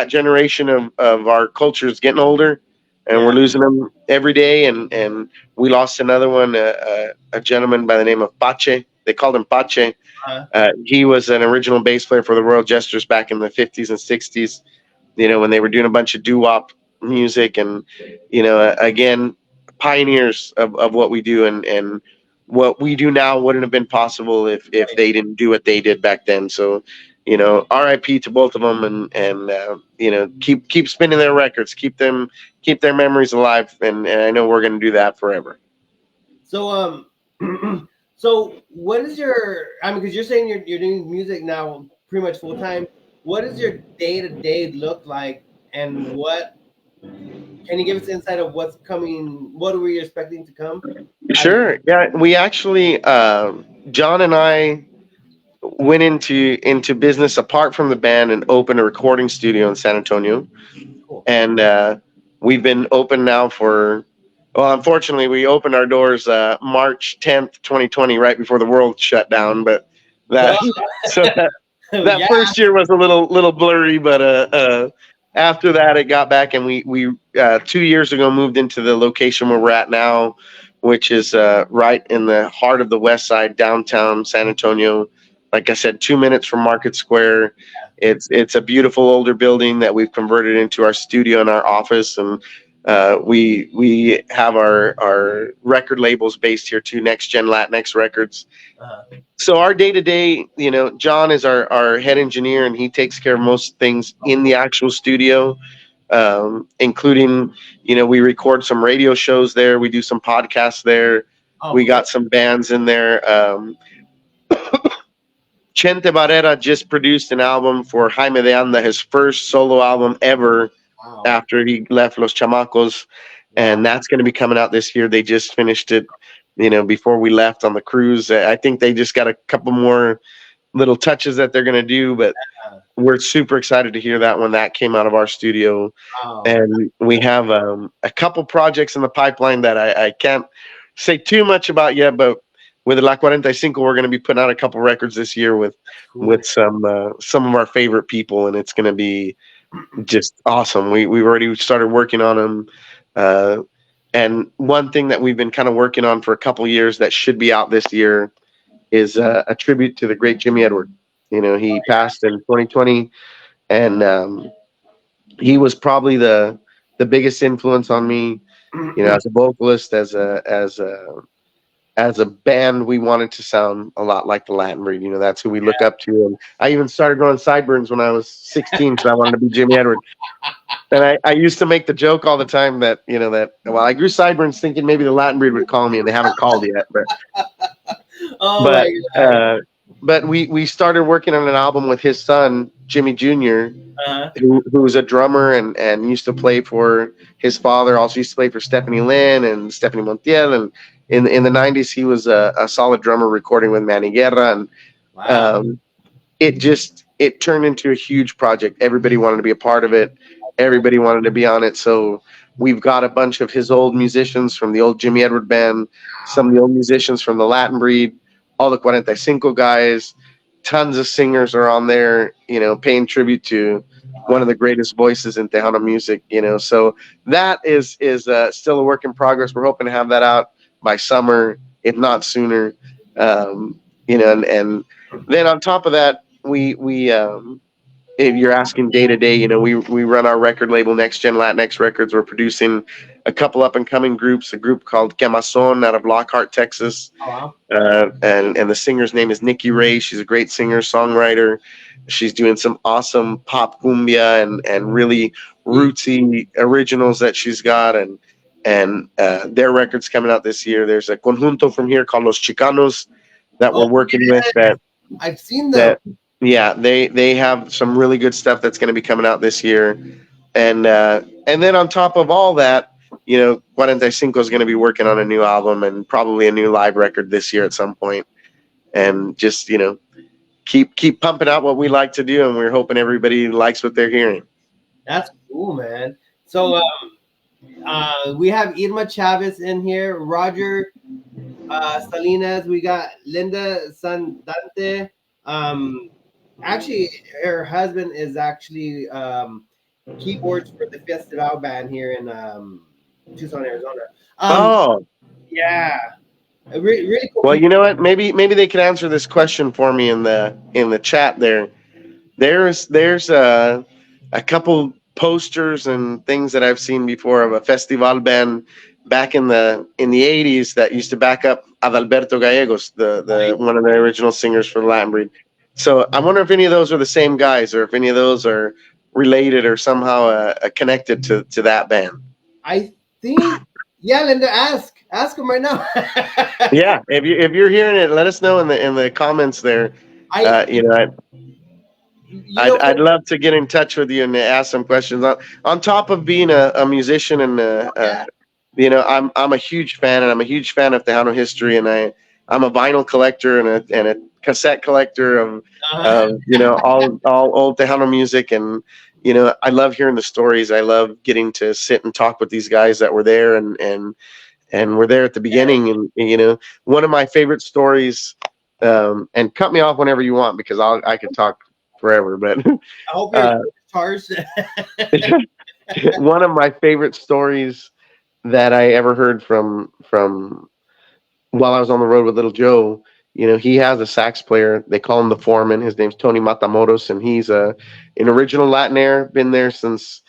generation of our culture is getting older, and we're losing them every day. And we lost another one, a gentleman by the name of Pache. They called him Pache. He was an original bass player for the Royal Jesters back in the 50s and 60s, when they were doing a bunch of doo-wop music, and again, pioneers of what we do, and what we do now wouldn't have been possible if they didn't do what they did back then. So RIP to both of them, and keep spinning their records, keep their memories alive, and I know we're going to do that forever. So so what is because you're saying you're doing music now pretty much full time. What does your day-to-day look like, and what can you give us insight of what's coming? What are we expecting to come? Sure. Yeah, we actually, John and I went into business apart from the band and opened a recording studio in San Antonio. Cool. And we've been open now unfortunately, we opened our doors March 10th, 2020, right before the world shut down. But that first year was a little blurry, but after that, it got back, and we 2 years ago moved into the location where we're at now, which is right in the heart of the West Side, downtown San Antonio. Like I said, 2 minutes from Market Square. It's a beautiful older building that we've converted into our studio and our office, and we have our record labels based here too, Next Gen Latinx Records. So our day-to-day, John is our head engineer, and he takes care of most things in the actual studio, including, we record some radio shows there. We do some podcasts there. We got some bands in there. Chente Barrera just produced an album for Jaime de Anda, his first solo album ever after he left Los Chamacos. And that's going to be coming out this year. They just finished it, before we left on the cruise. I think they just got a couple more little touches that they're going to do, but we're super excited to hear that when that came out of our studio. And we have a couple projects in the pipeline that I can't say too much about yet, but with La 45, we're going to be putting out a couple records this year with some of our favorite people, and it's going to be just awesome. We've already started working on them. And one thing that we've been kind of working on for a couple years that should be out this year is a tribute to the great Jimmy Edward. You know, he passed in 2020, and he was probably the biggest influence on me. You know, as a vocalist, as a band, we wanted to sound a lot like the Latin Breed. You know, that's who we look up to. And I even started growing sideburns when I was 16 because I wanted to be Jimmy Edward. And I used to make the joke all the time that, you know, that, well, I grew sideburns thinking maybe the Latin Breed would call me, and they haven't called yet. But we started working on an album with his son, Jimmy Jr., who was a drummer and used to play for his father, also used to play for Stephanie Lynn and Stephanie Montiel. And in the 90s, he was a solid drummer recording with Manny Guerra. And it turned into a huge project. Everybody wanted to be a part of it. Everybody wanted to be on it. So we've got a bunch of his old musicians from the old Jimmy Edward band, some of the old musicians from the Latin Breed, all the 45 guys, tons of singers are on there, you know, paying tribute to one of the greatest voices in Tejano music, you know. So that is still a work in progress. We're hoping to have that out by summer, if not sooner. You know, and then on top of that, we if you're asking day to day, you know, we run our record label, Next Gen Latinx Records. We're producing a couple up and coming groups, a group called Quemazon out of Lockhart, Texas. And the singer's name is Nikki Ray. She's a great singer, songwriter. She's doing some awesome pop cumbia and really rootsy originals that she's got. And their record's coming out this year. There's a conjunto from here called Los Chicanos that we're working with. I've seen them. Yeah, they have some really good stuff that's going to be coming out this year. And then on top of all that, you know, 45 is going to be working on a new album and probably a new live record this year at some point. And just, you know, keep pumping out what we like to do, and we're hoping everybody likes what they're hearing. That's cool, man. So we have Irma Chavez in here, Roger Salinas, we got Linda Sandante. Actually, her husband is actually keyboards for the Festival band here in Tucson, Arizona. Yeah, really cool. Well, you know what? Maybe they could answer this question for me in the chat there. There's a couple posters and things that I've seen before of a Festival band back in the 80s that used to back up Adalberto Gallegos, the one of the original singers for the Latin Breed. So I wonder if any of those are the same guys, or if any of those are related or somehow connected to that band. I think, yeah, Linda, ask them right now. Yeah, if you're hearing it, let us know in the comments there. You know, I'd love to get in touch with you and ask some questions. On top of being a musician and you know, I'm a huge fan, and I'm a huge fan of Tejano history, and I'm a vinyl collector and a cassette collector of you know, all old Tejano music. And you know, I love hearing the stories. I love getting to sit and talk with these guys that were there and were there at the beginning. And you know, one of my favorite stories, and cut me off whenever you want because I could talk forever, but I hope you're Torres. One of my favorite stories that I ever heard from while I was on the road with Little Joe, you know, he has a sax player. They call him the foreman. His name's Tony Matamoros, and he's an original Latinair, been there since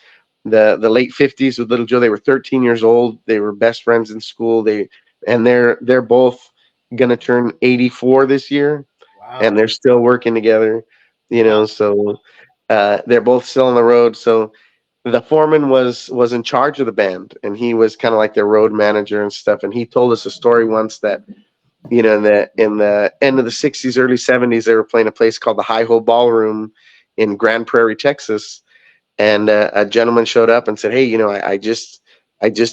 the late 50s with Little Joe. They were 13 years old. They were best friends in school. They're both gonna turn 84 this year. Wow. And they're still working together, you know, so they're both still on the road. So the foreman was in charge of the band, and he was kind of like their road manager and stuff. And he told us a story once that, you know, in the end of the 60s, early 70s, they were playing a place called the Hi-Ho Ballroom in Grand Prairie, Texas. And a gentleman showed up and said, "Hey, you know, I just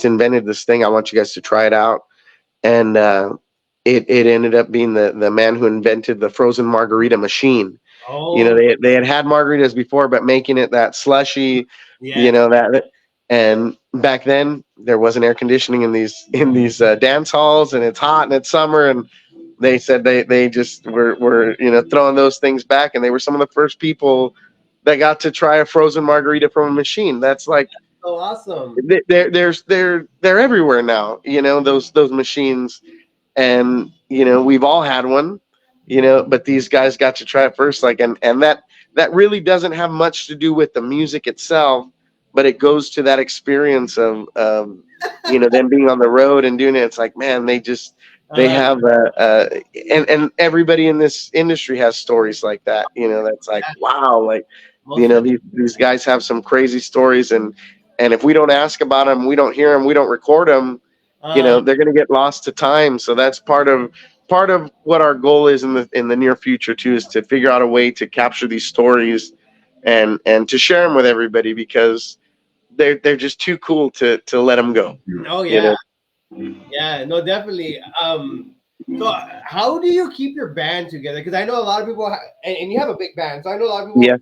invented this thing. I want you guys to try it out." And it ended up being the man who invented the frozen margarita machine. You know, Oh, they had margaritas before, but making it that slushy, you yes. know, and back then there wasn't air conditioning in these dance halls, and it's hot and it's summer, and they said they just were throwing those things back, and they were some of the first people that got to try a frozen margarita from a machine. That's like So awesome. they're everywhere now. You know, those machines, and we've all had one, but these guys got to try it first, like, and that really doesn't have much to do with the music itself, but it goes to that experience of them being on the road and doing it. It's like, man, they Uh, have and everybody in this industry has stories like that, that's like, wow, like, most these guys have some crazy stories, and if we don't ask about them, we don't hear them, we don't record them, they're going to get lost to time. So that's part of what our goal is in the near future too, is to figure out a way to capture these stories and to share them with everybody, because they're just too cool to let them go. oh You yeah, know? yeah, no, definitely. So how do you keep your band together? Because I know a lot of people, and you have a big band, so I know a lot of people Yeah.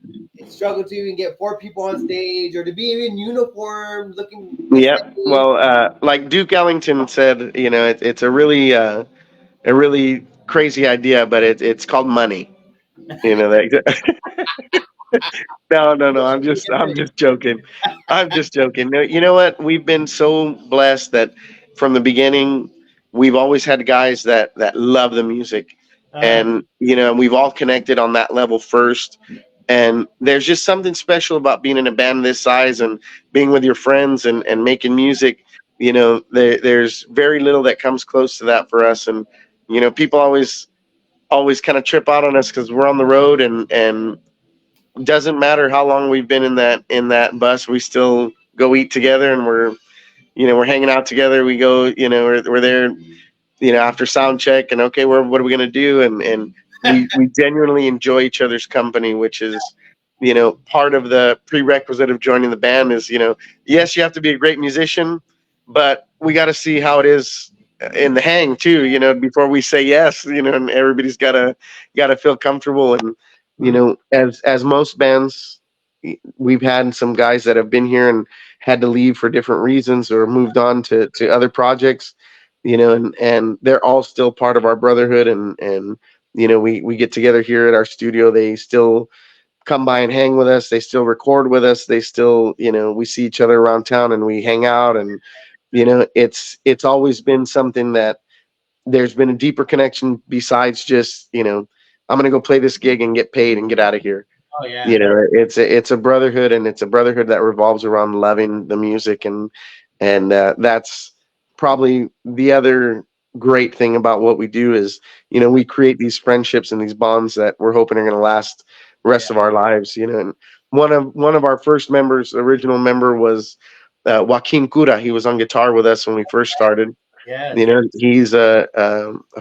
struggle to even get 4 people on stage or to be in uniform, looking the Yeah. same. Well, like Duke Ellington said, it's a really crazy idea, but it's called money. That no. I'm just joking. I'm just joking. No, you know what? We've been so blessed that from the beginning, we've always had guys that love the music, Uh, and we've all connected on that level first. And there's just something special about being in a band this size and being with your friends and making music. There's very little that comes close to that for us. And people always kind of trip out on us because we're on the road, and doesn't matter how long we've been in that bus, we still go eat together, and we're hanging out together. We go, we're there, after sound check, and okay, what are we gonna do? And we genuinely enjoy each other's company, which is, part of the prerequisite of joining the band is, yes, you have to be a great musician, but we got to see how it is in the hang too, before we say yes, and everybody's gotta feel comfortable. And as most bands, we've had some guys that have been here and had to leave for different reasons or moved on to other projects, and they're all still part of our brotherhood. And we get together here at our studio. They still come by and hang with us. They still record with us. They still, we see each other around town and we hang out. And it's always been something that there's been a deeper connection besides just, I'm gonna go play this gig and get paid and get out of here. oh yeah, It's a brotherhood, and it's a brotherhood that revolves around loving the music. And that's probably the other great thing about what we do is, we create these friendships and these bonds that we're hoping are going to last the rest yeah, of our lives. And one of our first members, original member, was Joaquin Cura. He was on guitar with us when we first started. yes, He's a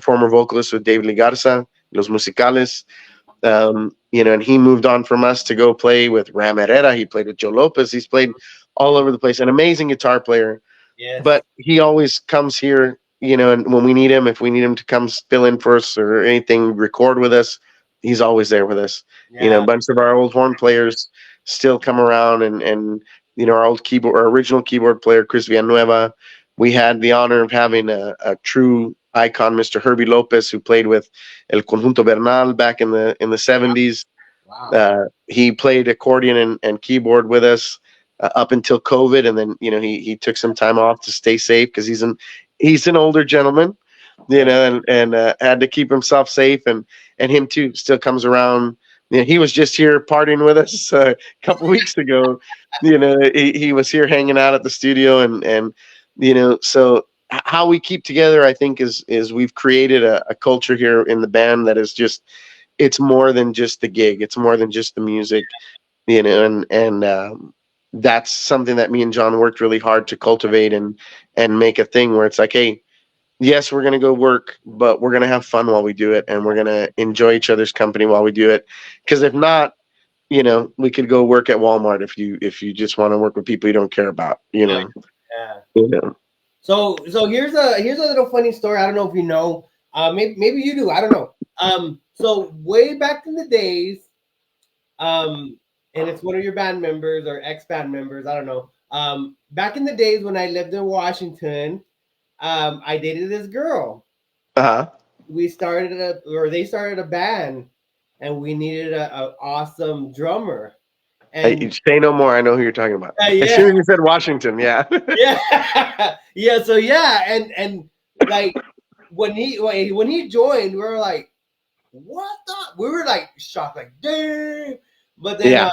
former vocalist with David Ligarza, Los Musicales. And he moved on from us to go play with Ram Herrera. He played with Joe Lopez. He's played all over the place. An amazing guitar player, yes, but he always comes here, and when we need him, if we need him to come fill in for us or anything, record with us, he's always there with us. A yeah, bunch of our old horn players still come around, and our our original keyboard player, Chris Villanueva. We had the honor of having a true icon, Mr. Herbie Lopez, who played with El Conjunto Bernal back in the 70s. wow, He played accordion and keyboard with us up until COVID, and then he took some time off to stay safe because he's an older gentleman, and had to keep himself safe, and him too still comes around. He was just here partying with us a couple weeks ago. He was here hanging out at the studio, and so how we keep together, I think, is we've created a culture here in the band that is just, it's more than just the gig. It's more than just the music, and that's something that me and John worked really hard to cultivate and make a thing where it's like, hey, yes, we're gonna go work, but we're gonna have fun while we do it, and we're gonna enjoy each other's company while we do it. Because if not, we could go work at Walmart if you just want to work with people you don't care about, yeah. You know. So here's a little funny story. I don't know if you know. Maybe you do. I don't know. So way back in the days, and it's one of your band members or ex band members. I don't know. Back in the days when I lived in Washington, I dated this girl. Uh-huh. We started they started a band, and we needed a awesome drummer. Hey, And say no more. I know who you're talking about. As yeah, soon as you said Washington, yeah. yeah, yeah. So yeah, and like when he joined, we were like, what the? We were like shocked, like damn. But Yeah.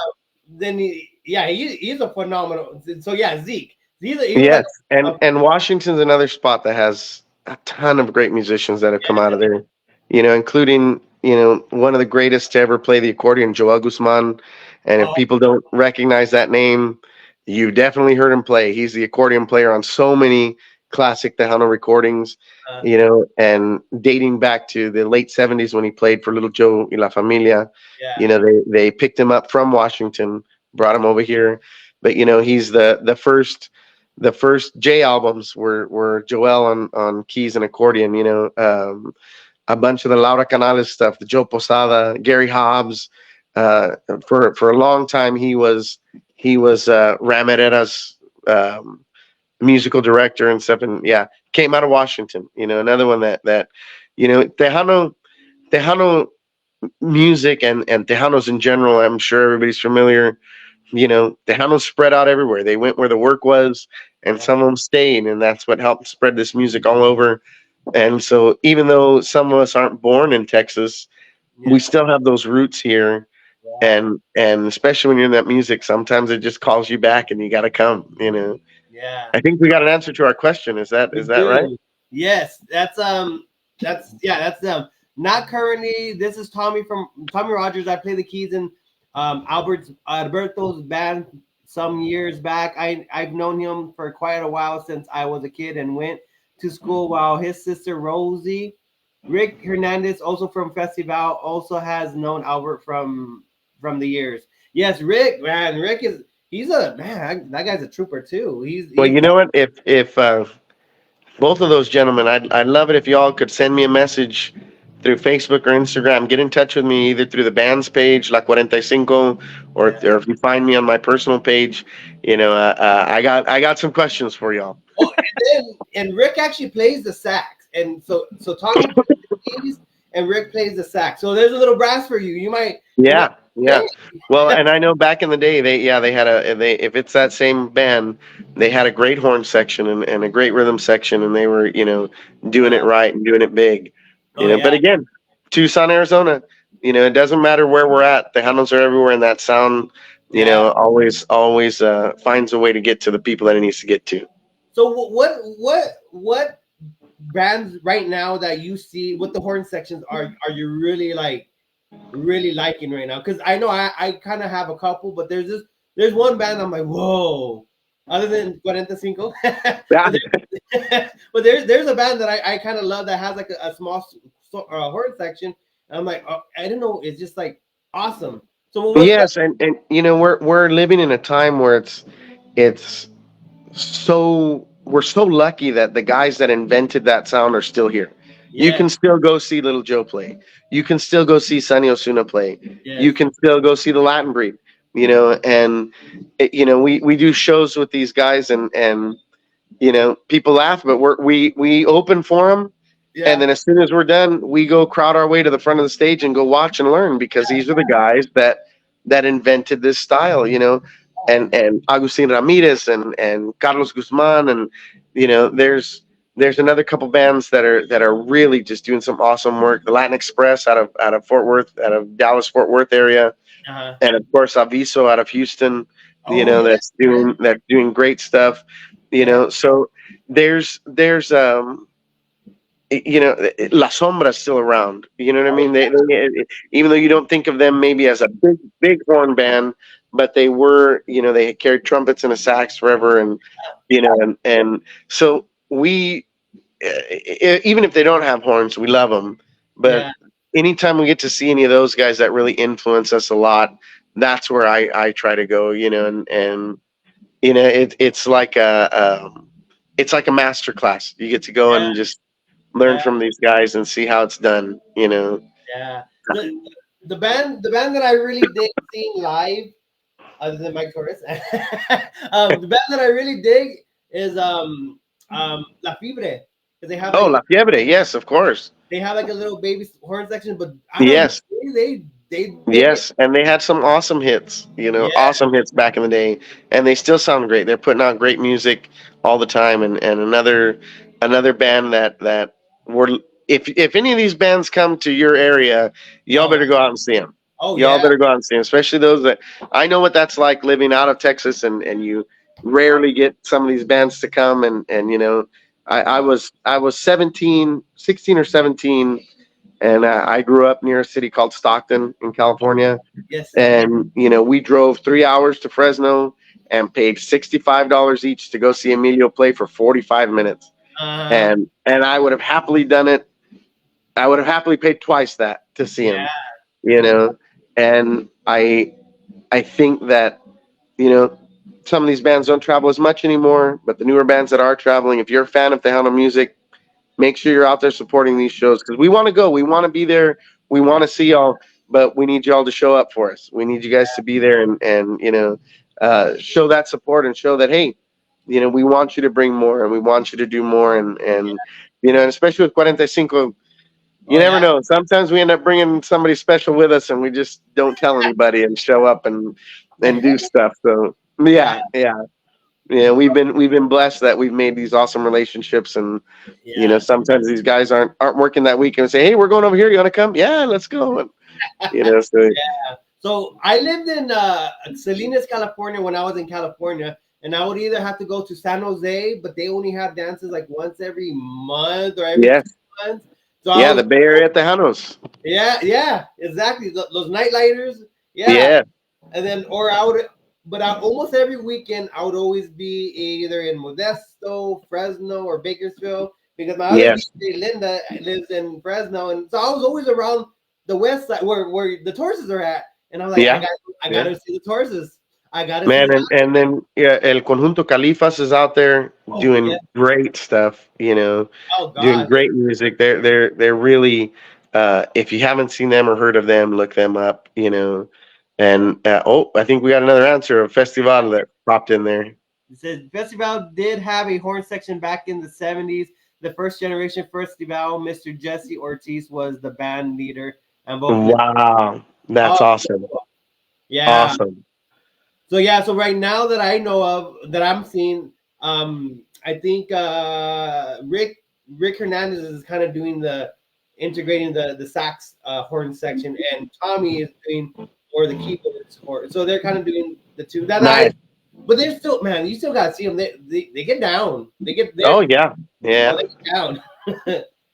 then he's a phenomenal. So yeah, Zeke. He was like Yes. a, And Washington's another spot that has a ton of great musicians that have come out of there. Including, one of the greatest to ever play the accordion, Joel Guzman. And if oh, people don't recognize that name, you definitely heard him play. He's the accordion player on so many classic Tejano recordings, uh, and dating back to the late 70s when he played for Little Joe y La Familia. yeah, They picked him up from Washington, brought him over here. But he's the first J albums were Joel on keys and accordion. A bunch of the Laura Canales stuff, the Joe Posada, Gary Hobbs. For a long time, he was Ramirera's musical director and stuff, and yeah, came out of Washington. Another one that Tejano music and Tejanos in general. I'm sure everybody's familiar. Tejanos spread out everywhere. They went where the work was, and yeah, some of them stayed, and that's what helped spread this music all over. And so, even though some of us aren't born in Texas, yeah, we still have those roots here. yeah, And especially when you're in that music, sometimes it just calls you back, and you got to come. yeah. I think we got an answer to our question. Is that We is that right? do. Yes, that's not currently. This is Tommy Rogers. I play the keys in Alberto's band some years back. I've known him for quite a while since I was a kid and went to school. While his sister Rosie, Rick Hernandez, also from Festival, also has known Albert from the years. Yes, Rick, man, Rick is he's a man. That guy's a trooper too. Well, He's you know what? If both of those gentlemen, I'd love it if y'all could send me a message through Facebook or Instagram. Get in touch with me either through the band's page, La 45, or if you find me on my personal page. I got some questions for y'all. Oh, and Rick actually plays the sax, and so Tommy plays the keys, and Rick plays the sax. So there's a little brass for you. You might Yeah, yeah. Well, and I know back in the day, they had if it's that same band, they had a great horn section and a great rhythm section, and they were doing it right and doing it big. oh But yeah, again, Tucson, Arizona, it doesn't matter where we're at. The Hanos are everywhere, and that sound, yeah. always finds a way to get to the people that it needs to get to. So what bands right now that you see with the horn sections are you really liking right now? Because I know I kind of have a couple, but there's one band I'm like whoa. Other than 45, Yeah. but there's a band that I kind of love that has like a small horn section. And I'm like, oh, I don't know, it's just like awesome. So Yes, and we're living in a time where it's so we're so lucky that the guys that invented that sound are still here. You yeah, can still go see Little Joe play. You can still go see Sonny Osuna play. You yes, can still go see the Latin Breed. And we do shows with these guys, and people laugh, but we open for them, and yeah, then as soon as we're done, we go crowd our way to the front of the stage and go watch and learn because these are the guys that invented this style, and Agustin Ramirez and Carlos Guzman, and there's another couple bands that are really just doing some awesome work. The Latin Express out of Fort Worth, out of Dallas Fort Worth area, uh-huh. and of course Aviso out of Houston, Oh yeah, that's doing great stuff. yeah, So there's La Sombra's still around. You know what I mean? They even though you don't think of them maybe as a big horn band, but they were. They carried trumpets and a sax forever, and so we even if they don't have horns, we love them. But yeah. anytime we get to see any of those guys that really influence us a lot, that's where I try to go. And it's like a master class. You get to go and just learn from these guys and see how it's done. You know. Yeah. The band that I really dig seeing live, other than Mike Torres, the band that I really dig is La Fibre, because Oh, La Fiebre. Yes, of course. they have like a little baby horn section, but I don't know, Yes. they Yes, and they had some awesome hits, you know, yeah. awesome hits back in the day, and they still sound great. They're putting out great music all the time, and another band that were if any of these bands come to your area, y'all Oh, better go out and see them. oh Y'all yeah. better go out and see them, especially those that I know what that's like living out of Texas, and you rarely get some of these bands to come, and you know, I was 17, 16 or 17, and I grew up near a city called Stockton in California. Yes. And you know, we drove 3 hours to Fresno and paid $65 each to go see Emilio play for 45 minutes. Uh, And I would have happily done it. I would have happily paid twice that to see yeah. him. You know, and I think that, you know, some of these bands don't travel as much anymore, but the newer bands that are traveling, if you're a fan of Tejano music, make sure you're out there supporting these shows, because we want to go. We want to be there. We want to see y'all, but we need y'all to show up for us. We need you guys to be there and you know, show that support and show that, hey, you know, we want you to bring more and we want you to do more. And you know, and especially with 45, you Oh never yeah. know. Sometimes we end up bringing somebody special with us and we just don't tell anybody and show up and do stuff. So Yeah. yeah, we've been blessed that we've made these awesome relationships, and you know, Yeah. sometimes these guys aren't working that week and say, hey, we're going over here. You want to come? Yeah, let's go. And, you know, so So I lived in Salinas, California when I was in California, and I would either have to go to San Jose, but they only have dances like once every month or every yeah, 2 months. So yeah, the Bay Area Tejanos. yeah, exactly. Those nightlighters, yeah. Yeah, And then, but almost every weekend, I would always be either in Modesto, Fresno, or Bakersfield, because my other yes, DJ, Linda, lives in Fresno. And so I was always around the west side where the Torres are at. And I'm like, yeah, I yeah. gotta see the Torres. I gotta see Man, that. and then yeah, El Conjunto Califas is out there Oh, yeah. doing great stuff. You know, Oh, doing God. great music. They're really. If you haven't seen them or heard of them, look them up. You know, and I think we got another answer. A festival that popped in there. It says Festival did have a horn section back in the 70s. The first generation Festival, Mr. Jesse Ortiz was the band leader and vocalist. Wow, that's Oh, awesome. yeah. Awesome. So right now that I know of that I'm seeing, I think Rick Hernandez is kind of doing the integrating the sax horn section, and Tommy is doing more the keyboards horn. So they're kind of doing the two. Nice. But they're still, man, you still gotta see them. They get down. They get there. Oh yeah, yeah. Oh, they get down.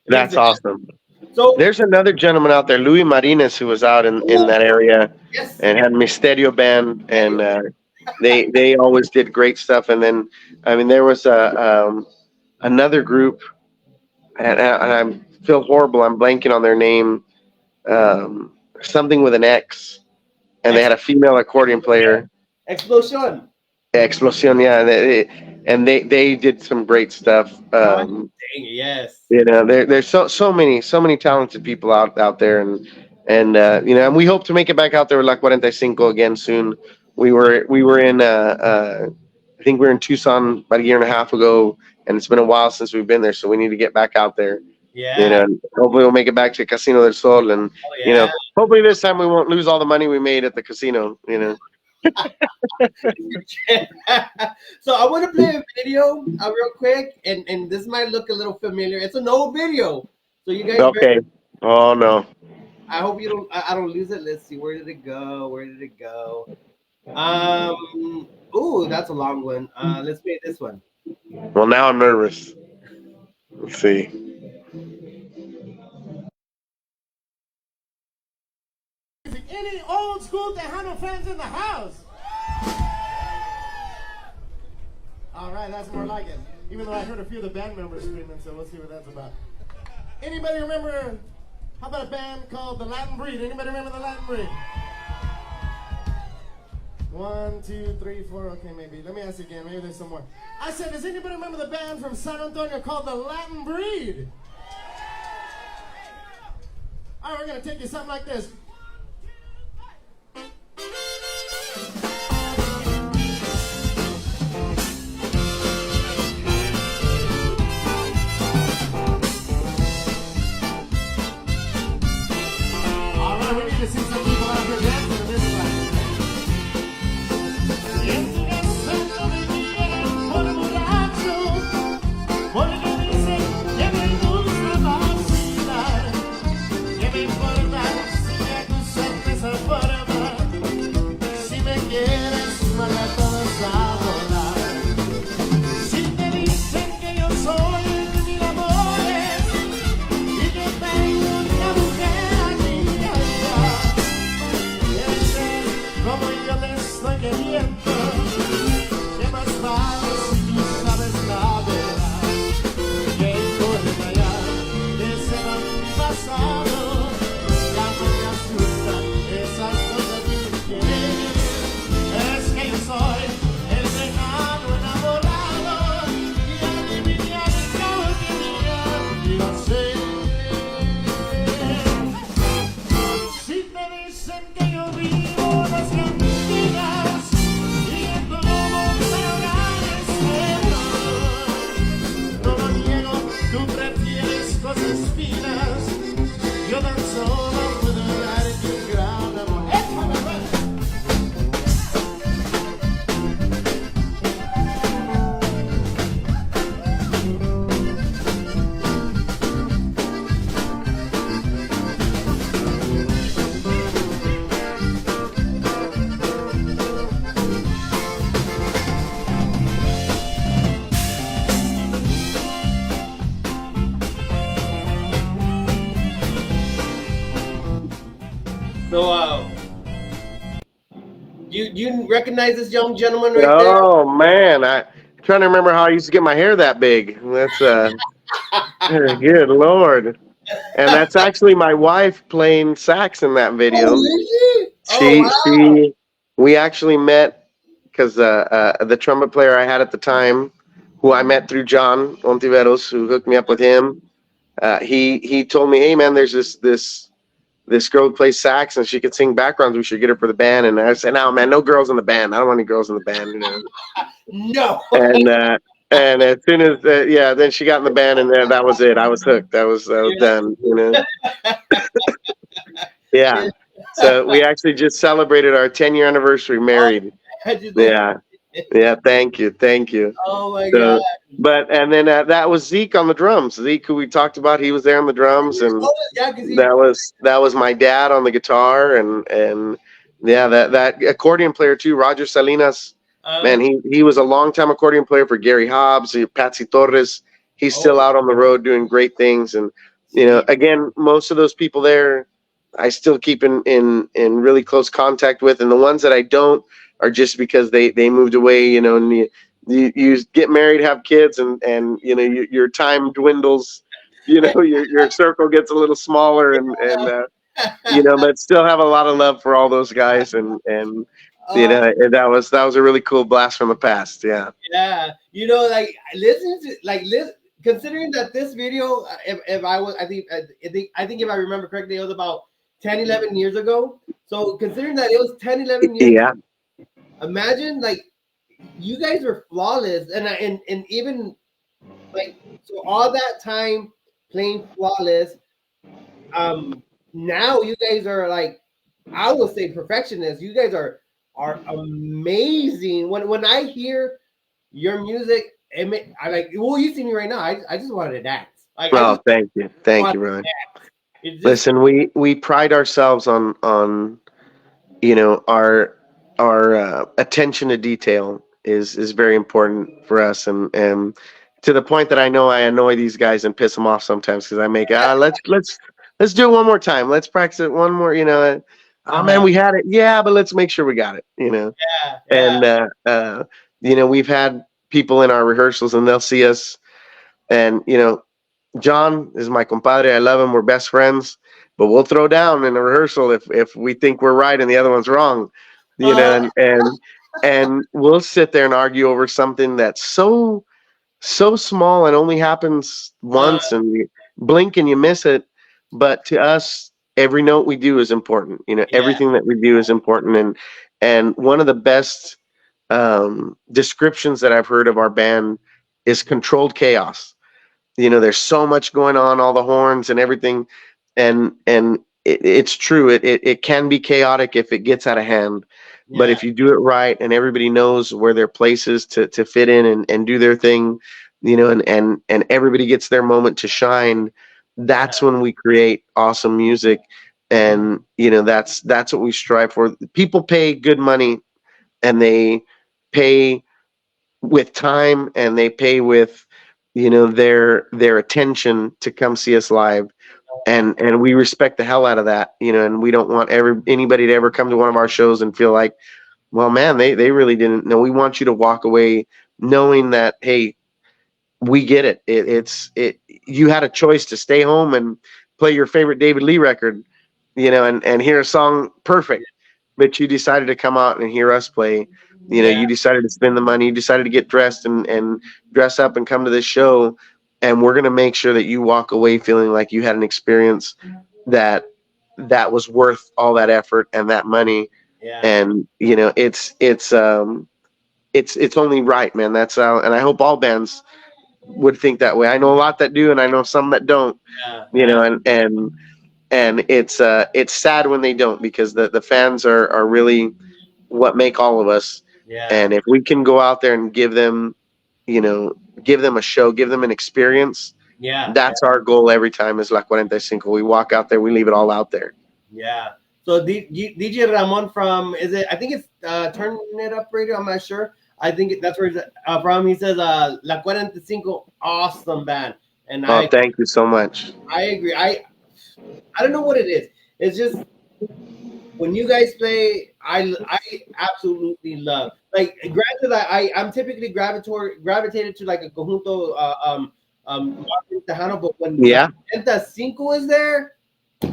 That's awesome. So There's another gentleman out there, Louis Martinez, who was out in that area yes, and had Misterio band, and they always did great stuff. And then, I mean, there was another group, and I feel horrible. I'm blanking on their name. Something with an X, and they had a female accordion player. Explosion. Explosion, yeah, and they did some great stuff. Dang it, yes. You know, there's so many talented people out there, and you know, and we hope to make it back out there with La 45 again soon. We were in I think we were in Tucson about a year and a half ago, and it's been a while since we've been there, so we need to get back out there. Yeah. You know, hopefully we'll make it back to Casino del Sol, and Oh, yeah. you know, hopefully this time we won't lose all the money we made at the casino. You know. So I want to play a video real quick, and this might look a little familiar. It's an old video, so you guys. Okay. Oh no. I hope you don't. I don't lose it. Let's see. Where did it go? Where did it go? Ooh, that's a long one. Let's play this one. Well, now I'm nervous. Let's see. Any old school Tejano fans in the house? All right, that's more like it. Even though I heard a few of the band members screaming, so we'll see what that's about. Anybody remember, how about a band called The Latin Breed? Anybody remember The Latin Breed? 1, 2, 3, 4, okay, maybe. Let me ask you again, maybe there's some more. I said, does anybody remember the band from San Antonio called The Latin Breed? All right, we're gonna take you something like this. All right, we need to see some people out there dancing to this one. Y en tu acento me miran por borracho, porque dicen que me gusta vacilar. ¿Qué me importa si me acusan de esa forma? Si me quieres, manda a todos a volar. Si te dicen que yo soy mil amores y que tengo una mujer aquí y allá, piensen como yo te estoy queriendo, ¿qué más vale si tú sabes la verdad? ¿Qué importa ya que será un pasado? Ya no me asustan esas cosas que quieren. Es que yo soy el tejano enamorado y adivina el cabo que yo sé. Si te dicen que yo vivo las cantinas y en todo se hogares no lo niego, tú prefieres cosas finas, yo tan solo puedo darte un gran amor. ¡Échame, pues! So, you recognize this young gentleman right there? Oh man, I'm trying to remember how I used to get my hair that big. That's good Lord. And that's actually my wife playing sax in that video. Oh, is he? She Oh, wow. she we actually met because the trumpet player I had at the time, who I met through John Ontiveros, who hooked me up with him. He told me, hey man, there's this girl who plays sax and she could sing backgrounds. We should get her for the band. And I said, no man, no girls in the band. I don't want any girls in the band, you know. No. And as soon as then she got in the band and then that was it. I was hooked. That was done, you know. Yeah. So we actually just celebrated our 10-year anniversary married. Yeah. Yeah. Thank you. Oh my So, God. and then that was Zeke on the drums. Zeke, who we talked about, he was there on the drums, and Yeah, 'cause he, that was my dad on the guitar, and yeah, that accordion player too, Roger Salinas. Man, he was a longtime accordion player for Gary Hobbs, Patsy Torres. He's still out on the road doing great things, and you know, again, most of those people there, I still keep in really close contact with, and the ones that I don't are just because they moved away, you know, and you get married, have kids, and you know your time dwindles, you know, your circle gets a little smaller, and you know, but still have a lot of love for all those guys, and you know, and that was a really cool blast from the past. Yeah. Yeah, you know, like considering that this video, if I was, I think if I remember correctly, it was about 10, 11 years ago. So considering that it was 10, 11 years, Yeah. imagine like you guys were flawless, and even like so all that time playing flawless. Now you guys are like, I would say perfectionists. You guys are amazing. When I hear your music, I like. Well, you see me right now. I just wanted to dance. Like, Thank you, Ron. Listen, we pride ourselves on you know our attention to detail is very important for us, and to the point that I know I annoy these guys and piss them off sometimes because I make let's do it one more time. Let's practice it one more. You know, oh man, we had it. Yeah, but let's make sure we got it. You know, and you know, we've had people in our rehearsals and they'll see us, and you know, John is my compadre. I love him. We're best friends, but we'll throw down in a rehearsal if we think we're right and the other one's wrong. You know, and we'll sit there and argue over something that's so small and only happens once, and you blink and you miss it. But to us, every note we do is important. You know, Yeah. everything that we do is important. And one of the best descriptions that I've heard of our band is controlled chaos. You know, there's so much going on, all the horns and everything, and it's true. It can be chaotic if it gets out of hand, but Yeah. if you do it right and everybody knows where their place is to fit in and do their thing, you know, and everybody gets their moment to shine, that's when we create awesome music. And you know, that's what we strive for. People pay good money, and they pay with time, and they pay with, you know, their attention to come see us live. And we respect the hell out of that, you know, and we don't want anybody to ever come to one of our shows and feel like, well, man, they really didn't know. We want you to walk away knowing that, hey, we get it. It you had a choice to stay home and play your favorite David Lee record, you know, and hear a song perfect, but you decided to come out and hear us play. You know, Yeah. you decided to spend the money, you decided to get dressed and dress up and come to this show, and we're gonna make sure that you walk away feeling like you had an experience that was worth all that effort and that money. Yeah. And you know, it's only right, man. That's how, and I hope all bands would think that way. I know a lot that do, and I know some that don't. Yeah. You know, and it's sad when they don't, because the fans are really what make all of us. Yeah. And if we can go out there and give them, you know, give them a show, give them an experience, Yeah. that's our goal every time. Is La 45. We walk out there, we leave it all out there. Yeah. So DJ Ramon from, is it? I think it's Turn It Up Radio. I'm not sure. I think that's where he's from. He says La 45, awesome band. And Oh, thank you so much. I agree. I don't know what it is. It's just when you guys play, I absolutely love. Like, granted, I'm typically gravitated to like a conjunto Martin Tejano, but when Yeah. La 45 is there,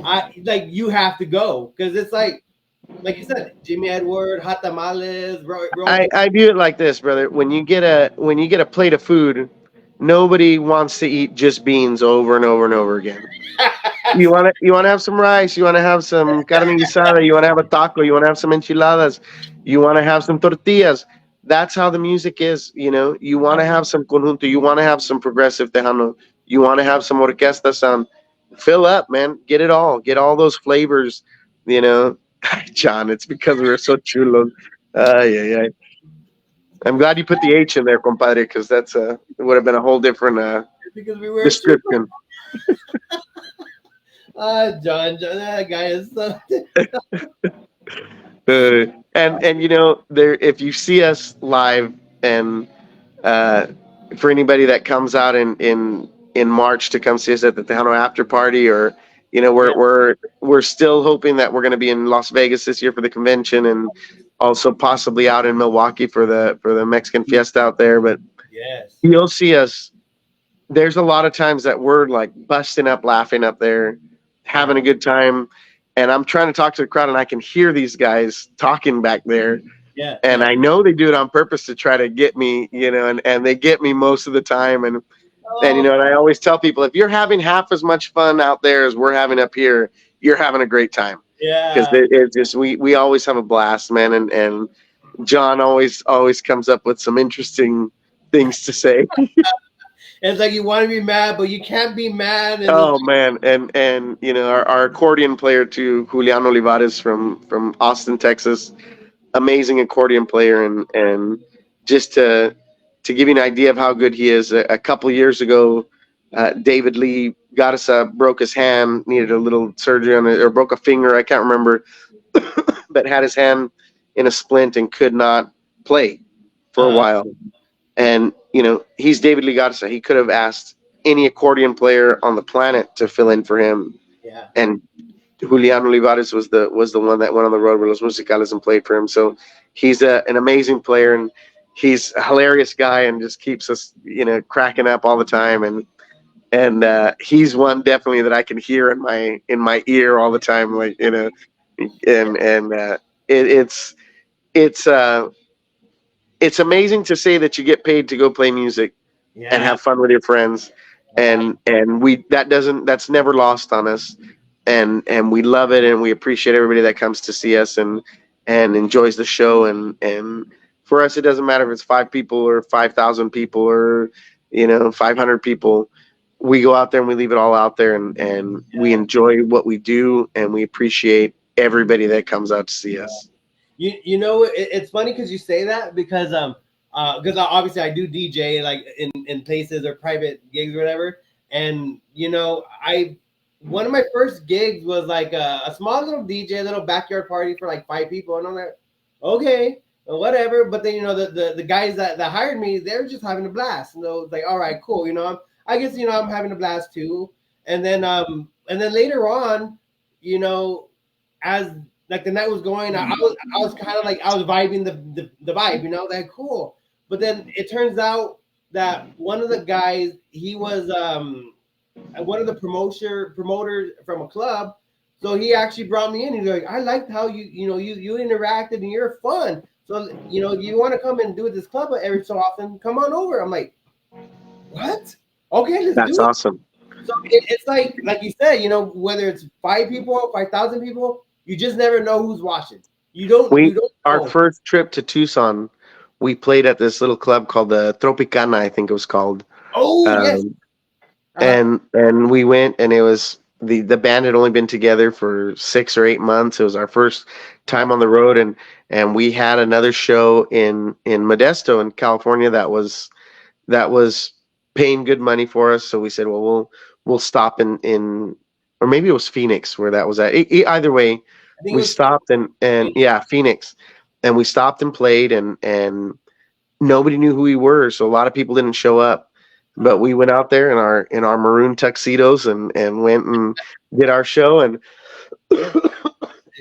I like, you have to go, because it's like you said, Jimmy Edward, Hot Tamales, I view it like this, brother. When you get a plate of food, nobody wants to eat just beans over and over and over again. You want to have some rice, you want to have some carne guisada, you want to have a taco, you want to have some enchiladas, you want to have some tortillas. That's how the music is, you know. You want to have some conjunto, you want to have some progressive tejano, you want to have some orquesta sound. Fill up, man. Get it all. Get all those flavors, you know. John, it's because we were so chulos. Yeah. I'm glad you put the H in there, compadre, because that's it would have been a whole different because we were description. John, that guy is so. And you know, there, if you see us live, and for anybody that comes out in March to come see us at the Tejano after party, or you know, we're still hoping that we're going to be in Las Vegas this year for the convention, and also possibly out in Milwaukee for the Mexican Fiesta out there. But Yes. you'll see us. There's a lot of times that we're like busting up laughing up there, having a good time, and I'm trying to talk to the crowd, and I can hear these guys talking back there, Yeah. and I know they do it on purpose to try to get me, you know, and they get me most of the time. And you know, and I always tell people, if you're having half as much fun out there as we're having up here, you're having a great time. Because Yeah. it just, we always have a blast, man. And John always comes up with some interesting things to say. It's like you want to be mad, but you can't be mad. And Oh man, and you know, our accordion player too, Julian Olivares from Austin, Texas, amazing accordion player. And just to give you an idea of how good he is, a couple years ago, David Lee Garza broke his hand, needed a little surgery on it, or broke a finger, I can't remember, but had his hand in a splint and could not play for a while. And you know, he's David Lee Garza. He could have asked any accordion player on the planet to fill in for him, yeah. and Julian Olivares was the one that went on the road with Los Musicales and played for him. So he's an amazing player, and he's a hilarious guy, and just keeps us, you know, cracking up all the time. And he's one definitely that I can hear in my ear all the time, like, you know. And it's amazing to say that you get paid to go play music and have fun with your friends, and that's never lost on us. and we love it, and we appreciate everybody that comes to see us and enjoys the show. And for us, it doesn't matter if it's 5 people or 5,000 people or 500 people. We go out there and we leave it all out there, and we enjoy what we do, and we appreciate everybody that comes out to see us. It's funny because you say that because obviously I do DJ like in places or private gigs or whatever, and one of my first gigs was like a small little DJ, little backyard party for like 5 people, and I'm like, okay, well, whatever. But then the guys that hired me, they're just having a blast, and so it's like, all right, cool, I guess I'm having a blast too. And then later on, as like the night was going, I was kind of like I was vibing the vibe, like cool. But then it turns out that one of the guys, he was one of the promoters from a club, so he actually brought me in. He's like, I liked how you interacted and you're fun. So you want to come and do this club every so often? Come on over. I'm like, what? Okay, let's do it. That's awesome. So it's like you said, whether it's 5 people, 5,000 people, you just never know who's watching. You don't know. Our first trip to Tucson, we played at this little club called the Tropicana, I think it was called. Oh, yes. And we went, and it was the band had only been together for 6 or 8 months. It was our first time on the road, and we had another show in Modesto in California that was paying good money for us. So we said, well, we'll stop in or maybe it was Phoenix where that was at. Either way, we stopped and Phoenix, and we stopped and played, and nobody knew who we were, so a lot of people didn't show up. But we went out there in our maroon tuxedos and went and did our show and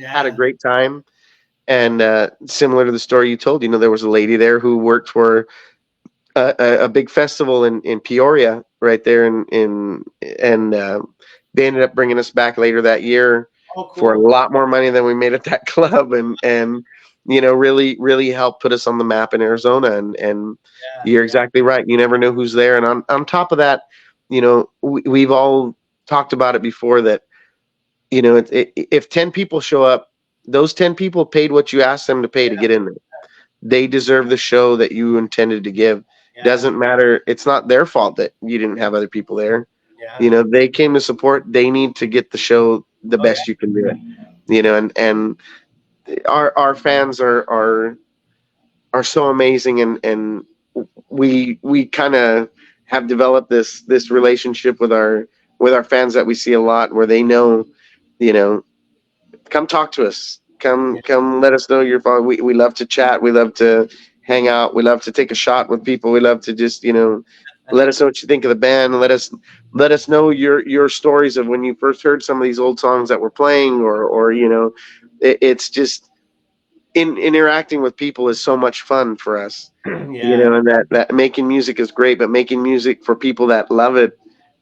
had a great time. And similar to the story you told, there was a lady there who worked for a big festival in Peoria right there, and they ended up bringing us back later that year for a lot more money than we made at that club, and really helped put us on the map in Arizona. And you're exactly right. You never know who's there. And on top of that, we've all talked about it before that, if 10 people show up, those 10 people paid what you asked them to pay to get in there. They deserve the show that you intended to give. Doesn't matter. It's not their fault that you didn't have other people there. They came to support. They need to get the show the best you can do it. And our fans are so amazing, and we kind of have developed this relationship with our fans that we see a lot, where they know, come talk to us, come let us know your fun. We love to chat, we love to hang out, we love to take a shot with people, we love to just let us know what you think of the band. Let us know your stories of when you first heard some of these old songs that we're playing, or it's just interacting with people is so much fun for us. And that making music is great, but making music for people that love it,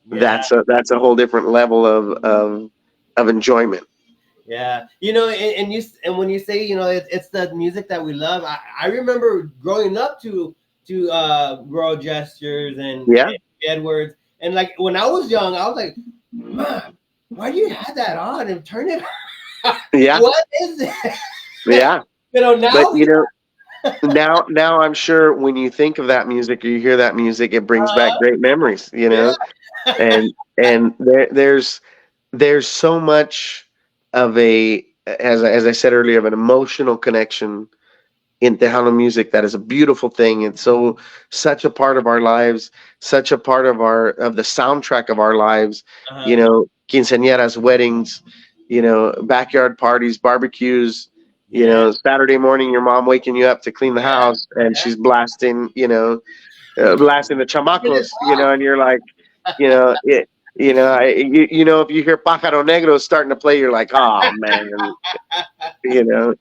that's a whole different level of enjoyment. And when you say it's the music that we love, I remember growing up to Rural Gestures and Edwards, and like when I was young, I was like, "Mom, why do you have that on and turn it on? What is it?" Now. But now I'm sure when you think of that music or you hear that music, it brings back great memories. And there's so much of as I said earlier, of an emotional connection in Tejano music that is a beautiful thing. It's such a part of our lives, such a part of the soundtrack of our lives. Quinceañeras, weddings, backyard parties, barbecues. Saturday morning, your mom waking you up to clean the house, and she's blasting the chamacos, and you're like, if you hear Pájaro Negro starting to play, you're like, oh man, and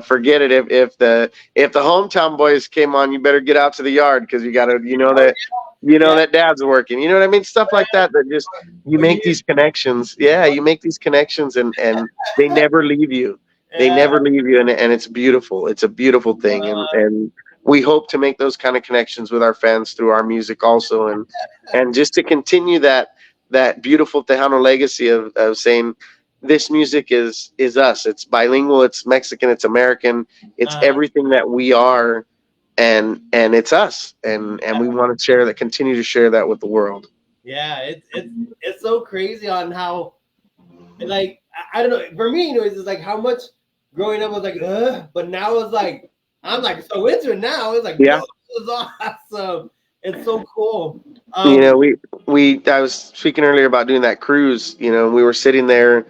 forget it. If the hometown boys came on, you better get out to the yard, because you gotta, that dad's working. You know what I mean? Stuff like that just you make these connections. Yeah, you make these connections, and they never leave you. They never leave you, and it's beautiful. It's a beautiful thing, and we hope to make those kind of connections with our fans through our music also, and just to continue that that beautiful Tejano legacy of saying this music is us. It's bilingual, it's Mexican, it's American, it's everything that we are, and it's us, and we want to share that, continue to share that with the world. Yeah, it's so crazy on how, like, I don't know, for me, anyways, it's like how much growing up was like, ugh, but now it's like I'm like so into it now. It's like, Yeah. whoa, this is awesome. It's so cool. You know, we I was speaking earlier about doing that cruise. You know, we were sitting there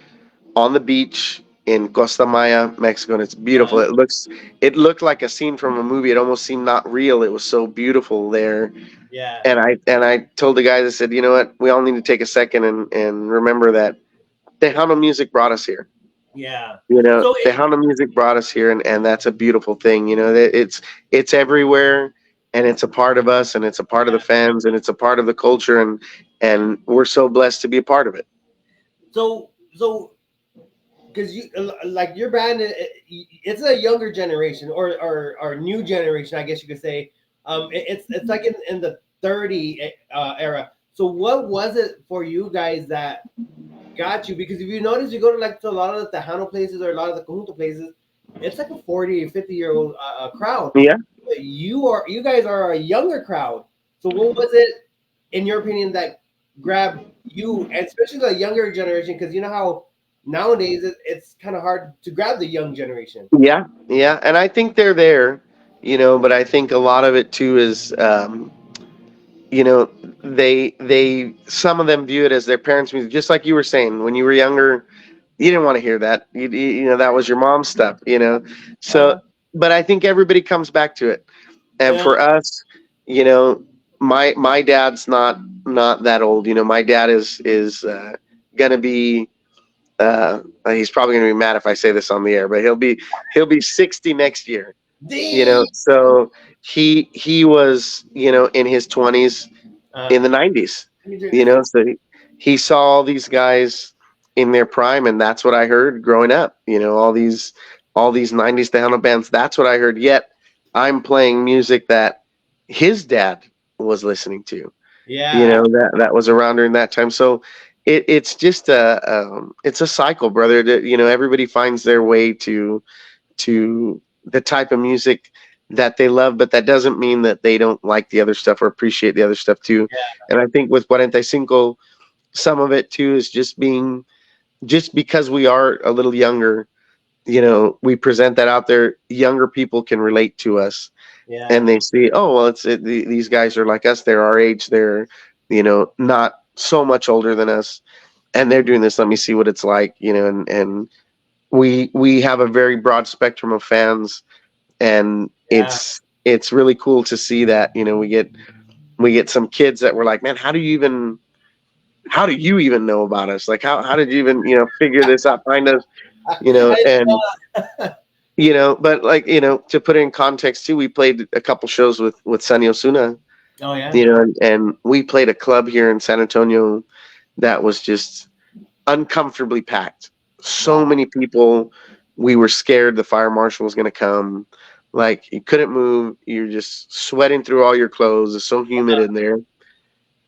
on the beach in Costa Maya, Mexico, and it's beautiful. It looked like a scene from a movie. It almost seemed not real. It was so beautiful there. Yeah. And I told the guys, I said, you know what, we all need to take a second and remember that Tejano music brought us here. Yeah. You know, So Tejano music brought us here, and that's a beautiful thing. You know, it's everywhere, and it's a part of us, and it's a part of the fans, and it's a part of the culture, and we're so blessed to be a part of it. so because you like your band, it's a younger generation or new generation, I guess you could say. It's like in the 30 era. So what was it for you guys that got you? Because if you notice, you go to like to a lot of the Tejano places or a lot of the Conjunto places, it's like a 40 or 50-year-old crowd. Yeah. You guys are a younger crowd. So what was it, in your opinion, that grabbed you, and especially the younger generation? Because you know how nowadays it's kind of hard to grab the young generation. Yeah, yeah, and I think they're there, you know, but I think a lot of it too is, you know, they some of them view it as their parents' music, just like you were saying when you were younger, you didn't want to hear that, you know, that was your mom's stuff, you know, so, but I think everybody comes back to it, and Yeah. for us, you know, my dad's not that old, you know, my dad is gonna be. He's probably gonna be mad if I say this on the air, but he'll be 60 next year. You know, Dang. so he was, you know, in his 20s in the 90s. You know, so he saw all these guys in their prime, and that's what I heard growing up. You know, all these 90s Tejano bands. That's what I heard. Yet I'm playing music that his dad was listening to. Yeah. You know, that was around during that time. So it's just it's a cycle, brother. That, you know, everybody finds their way to the type of music that they love, but that doesn't mean that they don't like the other stuff or appreciate the other stuff too. Yeah. And I think with 45, some of it too is just because we are a little younger, you know, we present that out there. Younger people can relate to us, Yeah. and they see, oh well, these guys are like us. They're our age. They're, you know, not so much older than us, and they're doing this. Let me see what it's like, you know, and we have a very broad spectrum of fans, and Yeah. it's really cool to see that, you know, we get some kids that were like, man, how do you even know about us? Like, how did you even, you know, figure this out, find us, you know? And you know, but like, you know, to put it in context too, we played a couple shows with Sunny Osuna, Oh yeah. you know, and we played a club here in San Antonio that was just uncomfortably packed. So many people. We were scared the fire marshal was going to come. Like, you couldn't move. You're just sweating through all your clothes. It's so humid in there.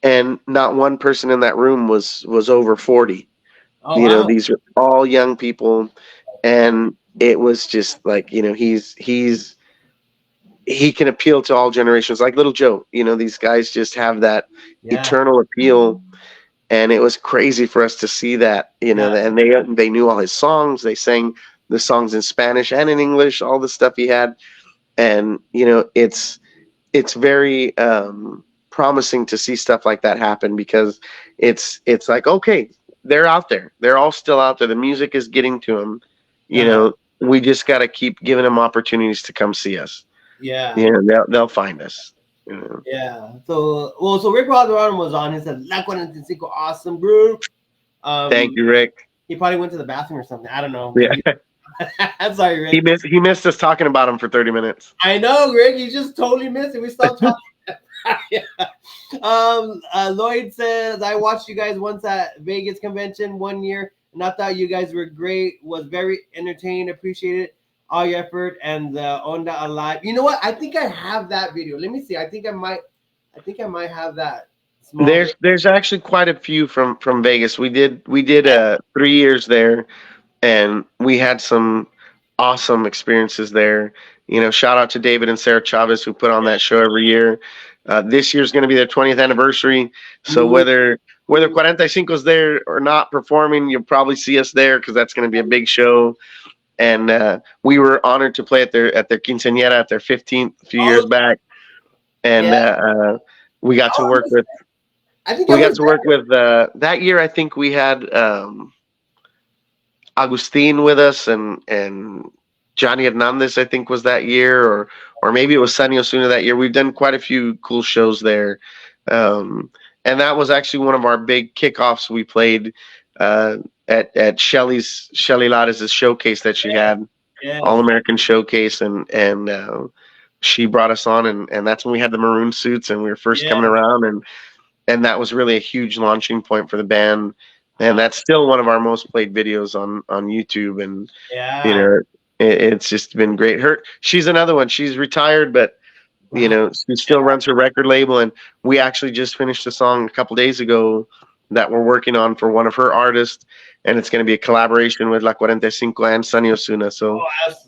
And not one person in that room was over 40. Oh You know, wow. these are all young people. And it was just like, you know, he can appeal to all generations, like Little Joe. You know, these guys just have that eternal appeal, and it was crazy for us to see that. You know, and they knew all his songs. They sang the songs in Spanish and in English, all the stuff he had, and you know, it's very promising to see stuff like that happen, because it's like, okay, they're out there. They're all still out there. The music is getting to them. You know, we just got to keep giving them opportunities to come see us. Yeah. Yeah, they'll find us. You know. Yeah. So Rick Valderrama was on. He said, "La 45, awesome, bro." Thank you, Rick. He probably went to the bathroom or something. I don't know. Yeah. I'm sorry, Rick. He missed us talking about him for 30 minutes. I know, Rick. You just totally missed it. We stopped talking. Lloyd says, I watched you guys once at Vegas convention 1 year, and I thought you guys were great. Was very entertained. Appreciated all your effort and the Onda Alive. You know what? I think I have that video. Let me see. I think I might have that Small. There's actually quite a few from Vegas. We did 3 years there, and we had some awesome experiences there. Shout out to David and Sarah Chavez who put on that show every year. This year's going to be their 20th anniversary, so Ooh. whether 45 is there or not performing, you'll probably see us there because that's going to be a big show. And we were honored to play at their quinceañera at their 15th a few years back, and we got to work with. I think We got to work with that year. I think we had Agustin with us, and Johnny Hernandez, I think, was that year, or maybe it was Sunny Osuna that year. We've done quite a few cool shows there, and that was actually one of our big kickoffs. We played at Shelly Lattis' showcase that she had, All American Showcase, and she brought us on, and that's when we had the maroon suits and we were first coming around, and that was really a huge launching point for the band. And that's still one of our most played videos on YouTube. And it's just been great. She's another one. She's retired, but she still runs her record label. And we actually just finished a song a couple days ago that we're working on for one of her artists, and it's going to be a collaboration with La 45 and Sunny Osuna. So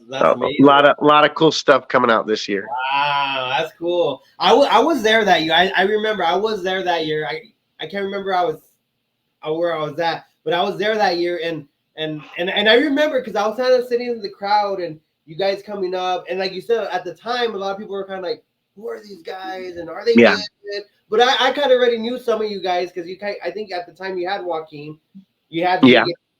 that's amazing. a lot of cool stuff coming out this year. Wow, that's cool. I was there that year. I remember I was there that year. I can't remember where I was at, but I was there that year, and I remember because I was kind of sitting in the crowd and you guys coming up, and like you said, at the time a lot of people were kind of like, who are these guys and are they good? But I kind of already knew some of you guys because I think at the time you had Joaquin, you had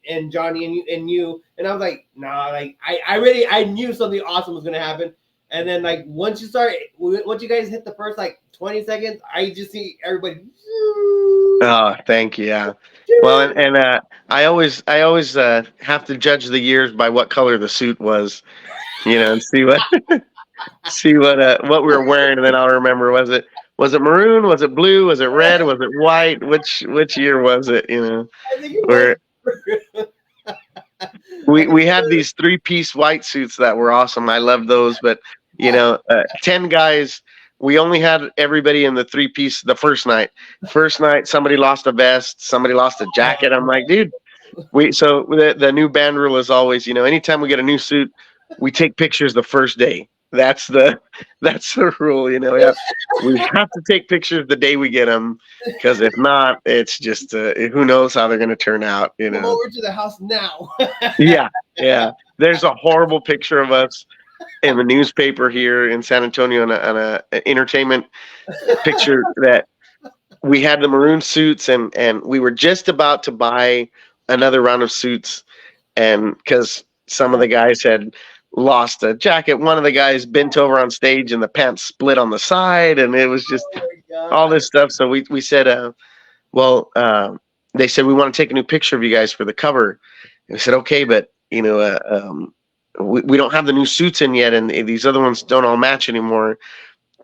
and Johnny and you, and I was like, nah, like I knew something awesome was gonna happen. And then like once you guys hit the first like 20 seconds, I just see everybody. Oh, thank you. Yeah. Well, and I always have to judge the years by what color the suit was, and see what we were wearing, and then I'll remember was it maroon, was it blue, was it red, was it white, which year was it? I think it we had these 3-piece white suits that were awesome. I loved those, but 10 guys. We only had everybody in the 3-piece the first night. First night, somebody lost a vest, somebody lost a jacket. I'm like, dude, so the new band rule is always, anytime we get a new suit, we take pictures the first day. That's the rule, we have to take pictures the day we get them, because if not, it's just who knows how they're going to turn out. Come over to the house now. yeah. There's a horrible picture of us in the newspaper here in San Antonio on a entertainment picture that we had the maroon suits, and we were just about to buy another round of suits, and because some of the guys had lost a jacket, one of the guys bent over on stage and the pants split on the side, and it was just all this stuff. So we said, they said, we want to take a new picture of you guys for the cover. And we said, okay, but we don't have the new suits in yet, and these other ones don't all match anymore.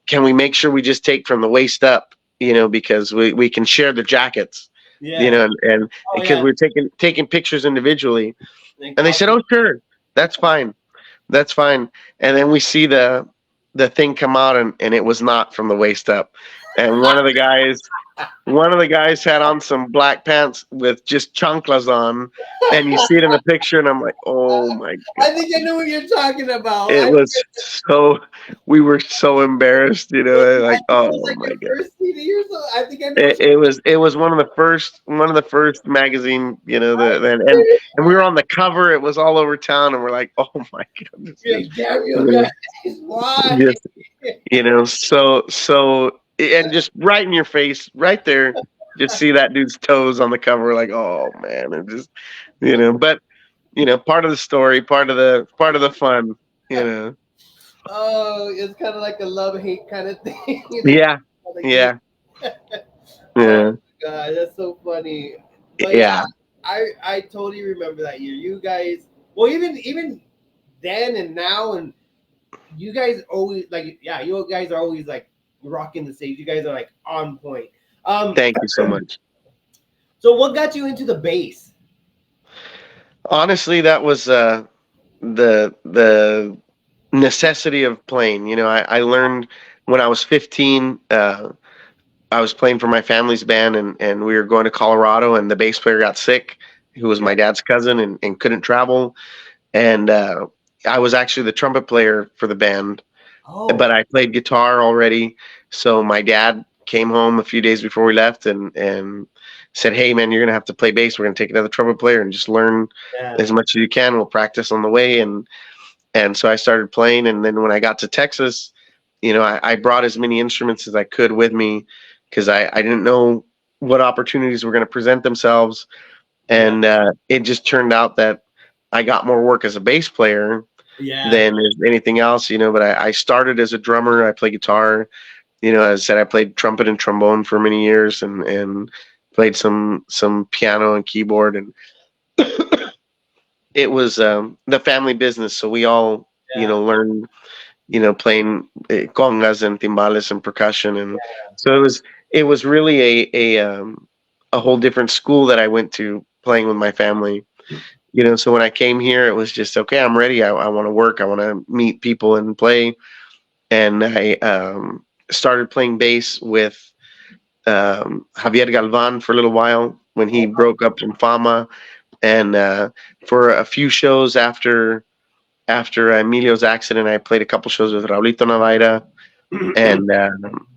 Can we make sure we just take from the waist up, because we can share the jackets, and because we're taking pictures individually. And they said, oh, sure, that's fine. And then we see the thing come out, and it was not from the waist up. And one of the guys had on some black pants with just chanclas on, and you see it in the picture, and I'm like, oh my God. I think I know what you're talking about. We were so embarrassed, like, oh my God. First CD or so? I think I know. It was one of the first magazine, and we were on the cover. It was all over town, and we're like, oh my goodness. Damn you guys, why? So. And just right in your face, right there, just see that dude's toes on the cover, like, oh man, and just, but part of the story, part of the fun, Oh, it's kind of like a love-hate kind of thing. Yeah. Oh, God, that's so funny. But yeah, I totally remember that year. You guys, well, even then and now, and you guys always you guys are always like rocking the stage. You guys are like on point. Thank you so much. So what got you into the bass? Honestly, that was the necessity of playing. I learned when I was 15. I was playing for my family's band, and we were going to Colorado, and the bass player got sick, who was my dad's cousin, and couldn't travel. And I was actually the trumpet player for the band, Oh, but I played guitar already. So my dad came home a few days before we left and said, "Hey man, you're gonna have to play bass. We're gonna take another trumpet player and just learn yeah. as much as you can. We'll practice on the way." And so I started playing. And then when I got to Texas, I brought as many instruments as I could with me because I didn't know what opportunities were going to present themselves. And it just turned out that I got more work as a bass player Yeah. than as anything else, but I started as a drummer. I play guitar. As I said, I played trumpet and trombone for many years and played some piano and keyboard. And it was the family business. So we all, Yeah. learned, playing congas and timbales and percussion. And so it was really a whole different school that I went to playing with my family. So when I came here, it was just, okay, I'm ready. I want to work. I want to meet people and play. And I started playing bass with Javier Galvan for a little while when he broke up from Fama. And for a few shows after Emilio's accident, I played a couple shows with Raulito Navaira and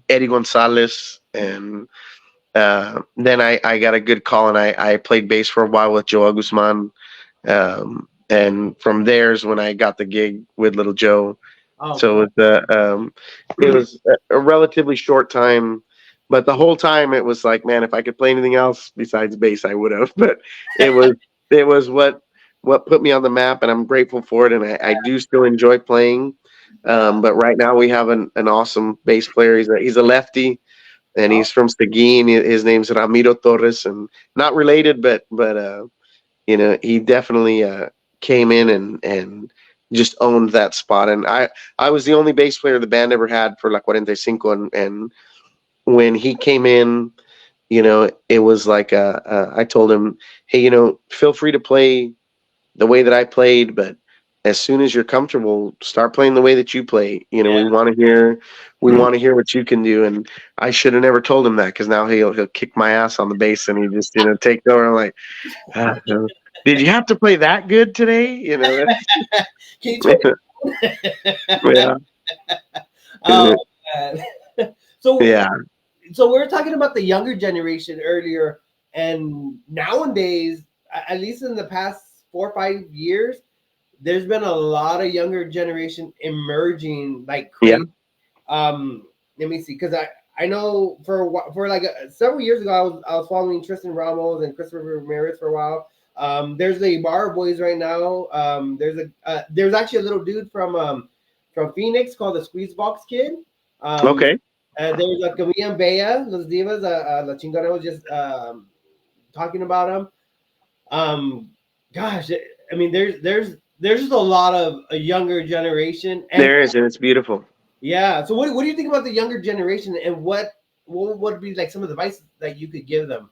Eddie Gonzalez. And then I got a good call, and I played bass for a while with Joe Guzman. And from there's when I got the gig with Little Joe. Oh, So cool. it was a relatively short time, but the whole time it was like, man, if I could play anything else besides bass, I would have. But it was what put me on the map, and I'm grateful for it. And I do still enjoy playing. But right now we have an awesome bass player. He's a lefty, and he's from Seguin. His name's Ramiro Torres, and not related, but he definitely came in and just owned that spot. And I was the only bass player the band ever had for La 45, and when he came in, it was like I told him, hey, feel free to play the way that I played, but as soon as you're comfortable, start playing the way that you play. We want to hear what you can do. And I should have never told him that, because now he'll kick my ass on the bass, and he just take over. I'm like, no. Did you have to play that good today? Can you tell Yeah. Oh, man. So Yeah. So we were talking about the younger generation earlier, and nowadays, at least in the past 4 or 5 years, there's been a lot of younger generation emerging like crazy. Let me see, because I know for like several years ago, I was following Tristan Ramos and Christopher Ramirez for a while. There's the Bar Boys right now. There's actually a little dude from Phoenix called the Squeeze Box Kid. Okay. There's a Camilla Bea, Los Divas, La Chingona was just talking about them. Gosh, I mean, there's just a lot of a younger generation. And There is, and it's beautiful. yeah. So what do you think about the younger generation, and what would be like some of the advice that you could give them?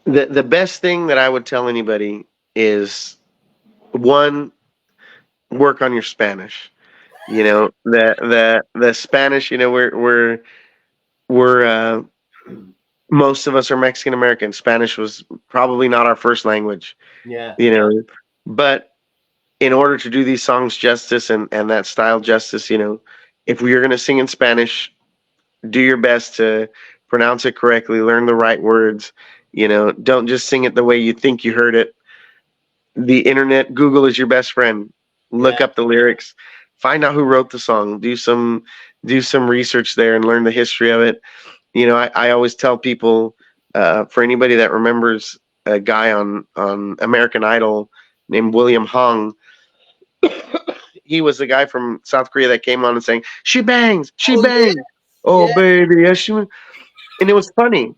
The best thing that I would tell anybody is, one, work on your Spanish. The Spanish. We're most of us are Mexican American. Spanish was probably not our first language. Yeah. But in order to do these songs justice and that style justice, if you're going to sing in Spanish, do your best to pronounce it correctly, learn the right words. Don't just sing it the way you think you heard it. The internet, Google is your best friend. Look up the lyrics, find out who wrote the song, do some research there and learn the history of it. I always tell people, for anybody that remembers a guy on American Idol named William Hung, he was the guy from South Korea that came on and saying, "She bangs, she bangs, oh baby, yes she." And it was funny.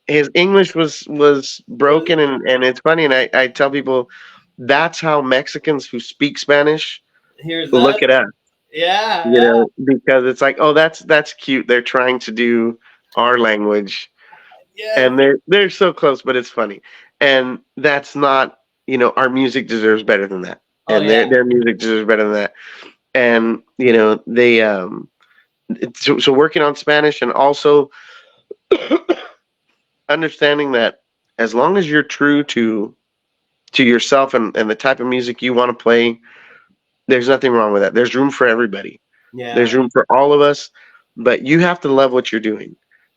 His English was broken, and it's funny. And I tell people, that's how Mexicans who speak Spanish look at us. Yeah. Because it's like, oh, that's cute. They're trying to do our language, Yeah. and they're so close, but it's funny. And that's not, our music deserves better than that, and their music deserves better than that. And they so working on Spanish, and also understanding that as long as you're true to yourself and the type of music you want to play, there's nothing wrong with that. There's room for everybody. There's Yeah. room for all of us, but you have to love what you're doing.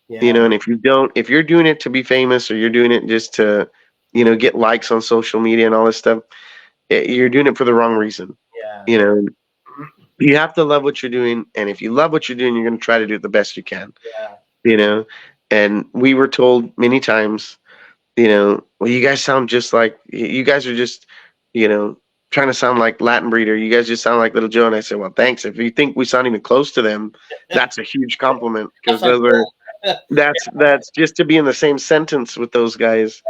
Yeah. And if you don't, if you're doing it to be famous or you're doing it just to, get likes on social media and all this stuff, you're doing it for the wrong reason. Yeah. You know, you have to love what you're doing, and if you love what you're doing, you're going to try to do it the best you can. Yeah. You know, and we were told many times, well, you guys sound just like you guys are just, trying to sound like Latin Breeder. You guys just sound like Little Joe. And I said, well, thanks. If you think we sound even close to them, that's a huge compliment because That's those are that's just to be in the same sentence with those guys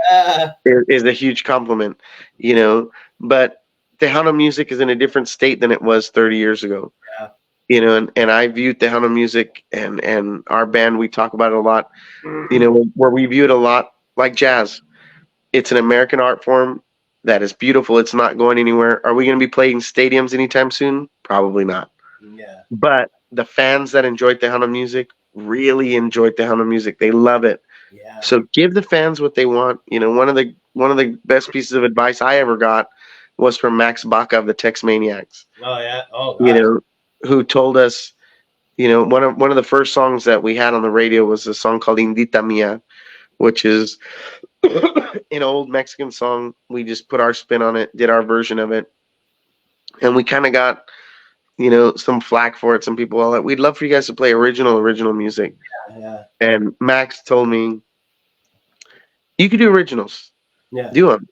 is a huge compliment, But Tejano music is in a different state than it was 30 years ago. Yeah. And I view Tejano music and our band, we talk about it a lot, where we view it a lot like jazz. It's an American art form that is beautiful. It's not going anywhere. Are we going to be playing stadiums anytime soon? Probably not. Yeah. But the fans that enjoy Tejano music really enjoy Tejano music. They love it. Yeah. So give the fans what they want. One of the best pieces of advice I ever got was from Max Baca of the Tex Maniacs. Oh yeah. Oh God. Who told us, one of the first songs that we had on the radio was a song called Indita Mia, which is an old Mexican song. We just put our spin on it, did our version of it, and we kind of got some flack for it. Some people, well, we'd love for you guys to play original music. Yeah. And Max told me, you could do originals, Yeah. do them,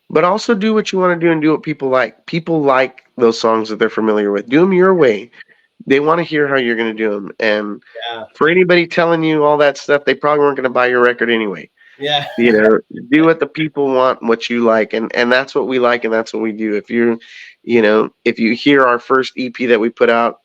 but also do what you want to do and do what people like. People like those songs that they're familiar with. Do them your way. They want to hear how you're going to do them. And Yeah. for anybody telling you all that stuff, they probably weren't going to buy your record anyway. Yeah. Do what the people want, what you like, and that's what we like, and that's what we do. If if you hear our first EP that we put out,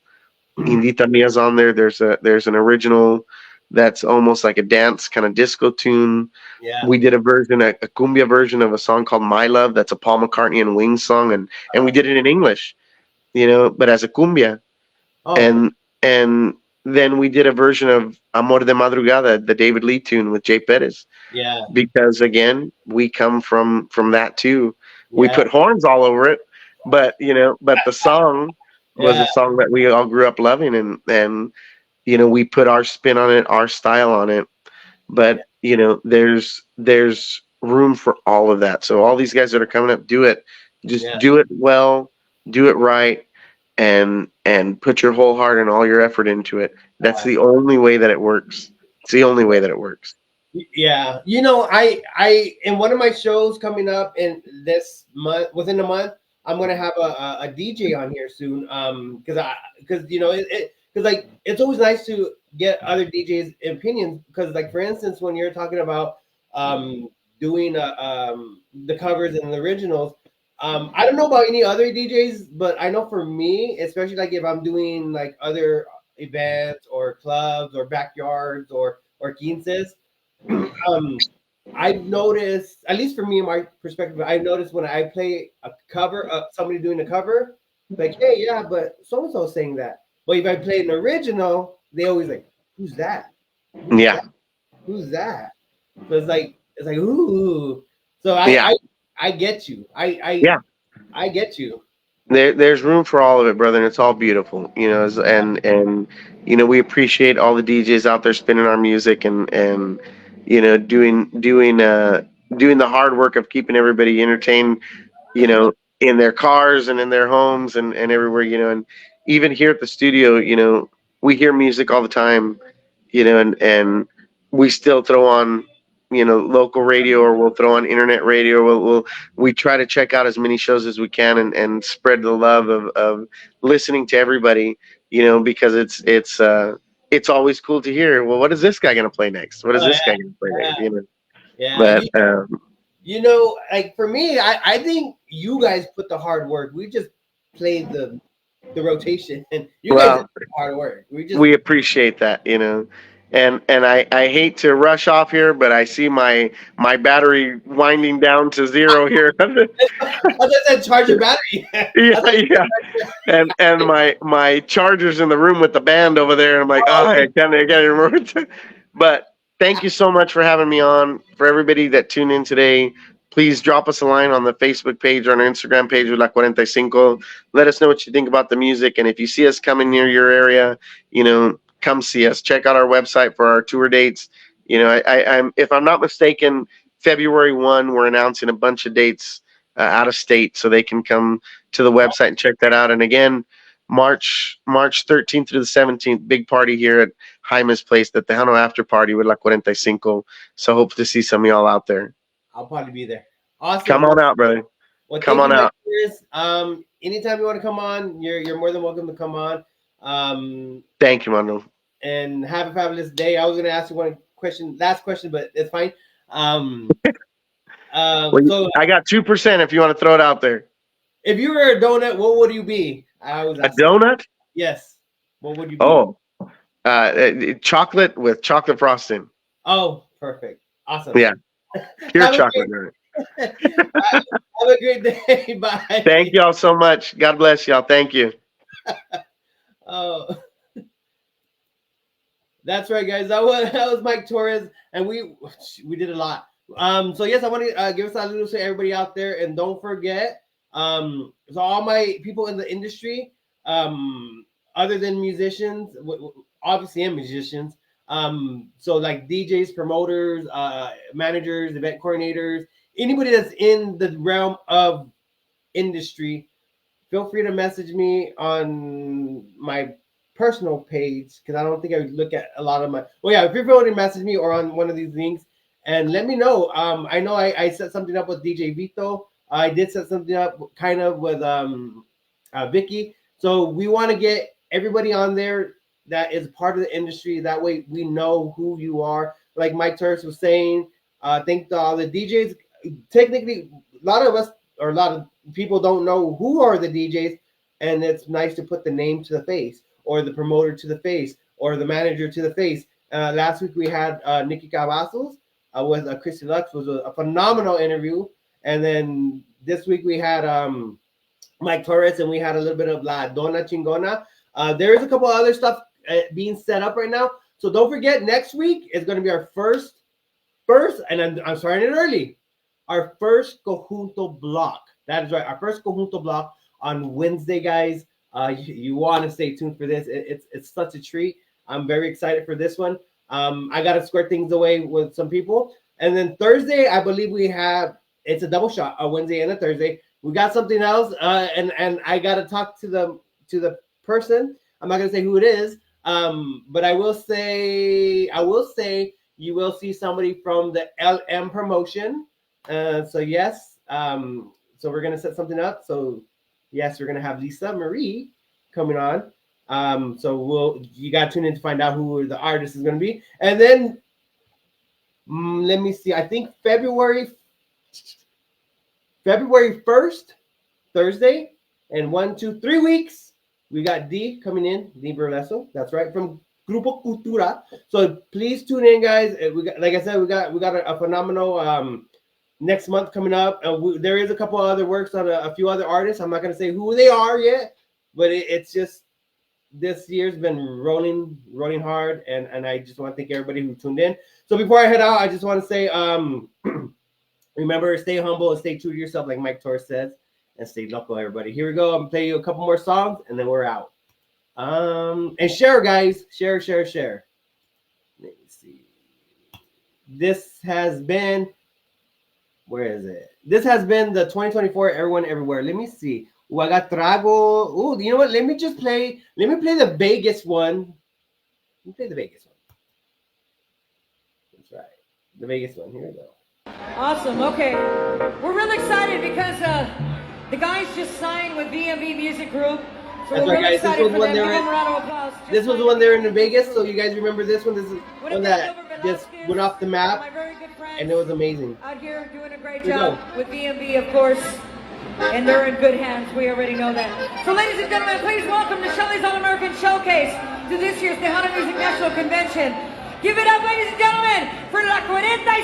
Indita Mia's on there. There's an original that's almost like a dance kind of disco tune. Yeah. We did a cumbia version of a song called My Love. That's a Paul McCartney and Wings song, and we did it in English, but as a cumbia. Oh. And then we did a version of Amor de Madrugada, the David Lee tune with Jay Perez. Yeah. Because again, we come from that too. We Yeah. put horns all over it, but the song was a song that we all grew up loving, and we put our spin on it, our style on it. But there's room for all of that. So all these guys that are coming up, do it. Just do it well, do it right, and put your whole heart and all your effort into it. That's the only way that it works. It's the only way that it works. Yeah. I in one of my shows coming up in this month, within a month, I'm gonna have a DJ on here soon. Because like it's always nice to get other DJs' opinions. Because like for instance, when you're talking about doing the covers and the originals, I don't know about any other DJs, but I know for me, especially like if I'm doing like other events or clubs or backyards or quinces, I've noticed, at least for me, in my perspective, I've noticed when I play a cover, somebody doing a cover, like, hey, yeah, but so and so saying that. But if I play an original, they always like, who's that? Who's that? So it's like ooh. So I get you. I get you. There's room for all of it, brother, and it's all beautiful, and we appreciate all the DJs out there spinning our music and doing the hard work of keeping everybody entertained, in their cars and in their homes and everywhere, and even here at the studio, we hear music all the time, and we still throw on local radio, or we'll throw on internet radio. We try to check out as many shows as we can and spread the love of listening to everybody, because it's always cool to hear, well, what is this guy going to play next? What is this guy going to play next? Yeah. But like for me, I think you guys put the hard work. We just played the rotation, and you guys did the hard work. We appreciate that, And I hate to rush off here, but I see my battery winding down to zero here. I said charge your battery. yeah. And my charger's in the room with the band over there. And I'm like, I can't remember. But thank you so much for having me on. For everybody that tuned in today, please drop us a line on the Facebook page or on our Instagram page with La 45. Let us know what you think about the music. And if you see us coming near your area, come see us. Check out our website for our tour dates. I'm if I'm not mistaken, February 1, we're announcing a bunch of dates out of state, so they can come to the website and check that out. And again, March 13th through the 17th, big party here at Jaime's place, the Tejano after party with La 45. So hope to see some of y'all out there. I'll probably be there. Awesome. Come on out, brother. Well, come on out. Chris. Anytime you want to come on, you're more than welcome to come on. Thank you, MonDo. And have a fabulous day. I was going to ask you one question, last question, but it's fine. Well, So I got 2% if you want to throw it out there. if you were a donut, what would you be? I was A donut? Yes. What would you be? Oh, chocolate with chocolate frosting. Oh, perfect. Awesome. Yeah. Pure Have a chocolate. Have a great day. Bye. Thank y'all so much. God bless y'all. Thank you. Oh, that's right, guys. That was Mike Torres, and we did a lot. So yes, I want to give a saludo to everybody out there, and don't forget, so all my people in the industry, other than musicians, obviously and musicians, so like DJs, promoters, managers, event coordinators, anybody that's in the realm of industry, feel free to message me on my personal page, because I don't think I would look at a lot of my. Well, yeah, if you're willing to message me or on one of these links, and let me know. I know I set something up with DJ Vito. I did set something up kind of with Vicky. So we want to get everybody on there that is part of the industry. That way we know who you are. Like Mike Torres was saying, thank all the DJs. Technically, a lot of us or a lot of people don't know who are the DJs, and it's nice to put the name to the face, or the promoter to the face, or the manager to the face. Last week we had Nikki Cavazos with Christy Lux. Was a phenomenal interview. And then this week we had Mike Torres, and we had a little bit of La Dona Chingona. There is a couple other stuff being set up right now. So don't forget, next week is going to be our first, and I'm starting it early, our first Conjunto block. That is right, our first Conjunto block on Wednesday, guys. You want to stay tuned for this. It's such a treat. I'm very excited for this one. I got to square things away with some people. And then Thursday, I believe we have, it's a double shot, a Wednesday and a Thursday. We got something else, and I got to talk to the person. I'm not going to say who it is, but I will say you will see somebody from the LM promotion. So yes, so we're going to set something up. So yes, we're going to have Lisa Marie coming on. So you got to tune in to find out who the artist is going to be. And then let me see. I think February 1st, Thursday, and 1, 2, 3 weeks, we got D coming in, D Burleso. That's right, from Grupo Cultura. So please tune in, guys. We got, like I said, we got a phenomenal next month coming up. There is a couple other works on a few other artists. I'm not going to say who they are yet, but it's just this year's been rolling hard, and I just want to thank everybody who tuned in. So before I head out, I just want to say, remember, stay humble and stay true to yourself, like Mike Torres says, and stay local, everybody. Here we go. I'm going to play you a couple more songs, and then we're out. And share, guys. Share. Let me see. This has been, where is it? This has been the 2024 Everyone Everywhere. Let me see. Ooh, I got Trago. Oh, you know what? Let me play the Vegas one. Let me play the Vegas one. That's right. The Vegas one. Here we go. Awesome. Okay. We're really excited because the guys just signed with VMV Music Group. So That's we're right, really guys. This excited was for when them. they Give were them a round of applause. This was the one there in Vegas. So you guys remember this one? This is one that just went off the map, My very good friends and it was amazing. out here doing a great Here we job go. with VMV, of course. And they're in good hands. We already know that. So ladies and gentlemen, please welcome to Shelley's All-American Showcase to this year's Tejano Music National Convention. Give it up, ladies and gentlemen, for La 45!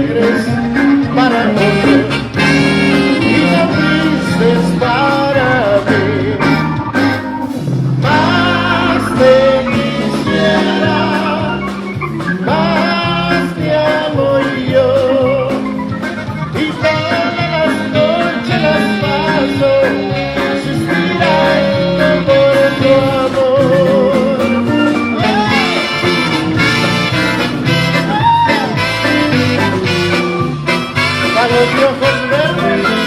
alegres para otros y tan tristes para mí. Más te quisiera, más te amo yo, y todas las noches las paso suspirando por tu amor. A los ojos verdes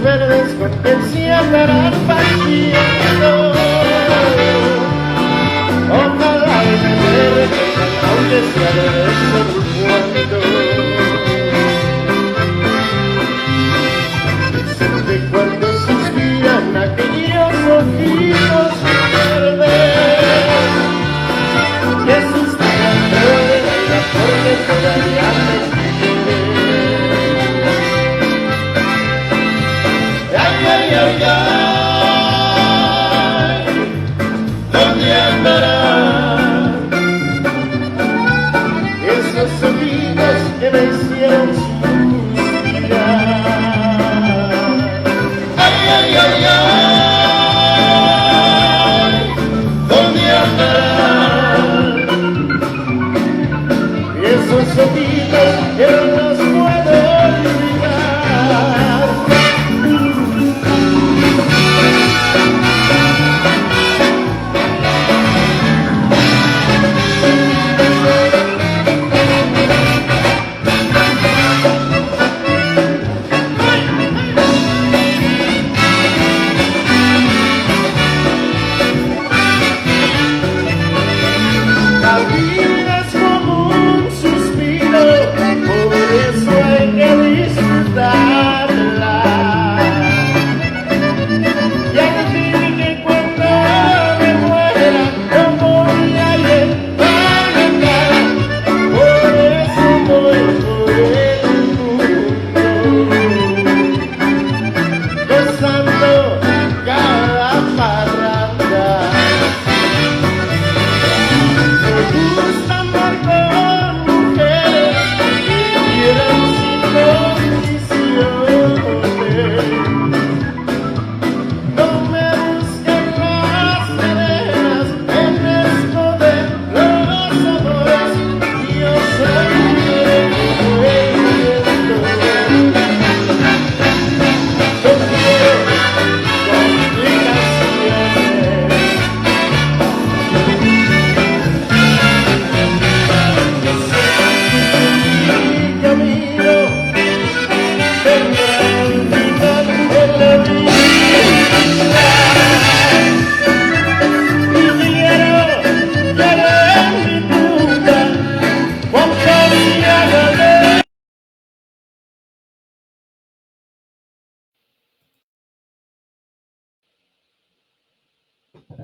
verdes que siembran paciendo. Ojalá y me regresan, aunque sea de vez en cuando. Dicen que cuando suspiran aquellos ojitos verdes, que suspiran de la porque todavía me quieren. Ay, ay, ay, ¿dónde andarán esos ojitos que me hicieron suspirar? Ay, ay, ay, ¿dónde andarán esos ojitos que no los puedo olvidar?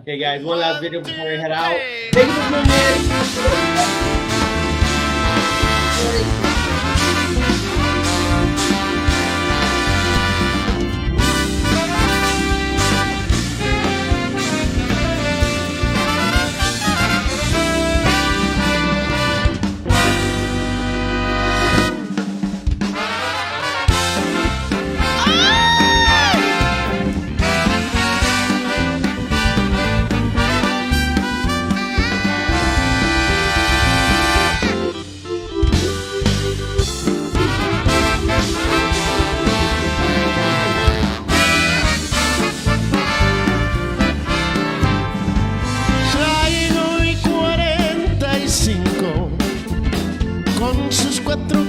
Okay, guys, one last video before we head out. Thank you so much. Traigo mi 45 con sus 4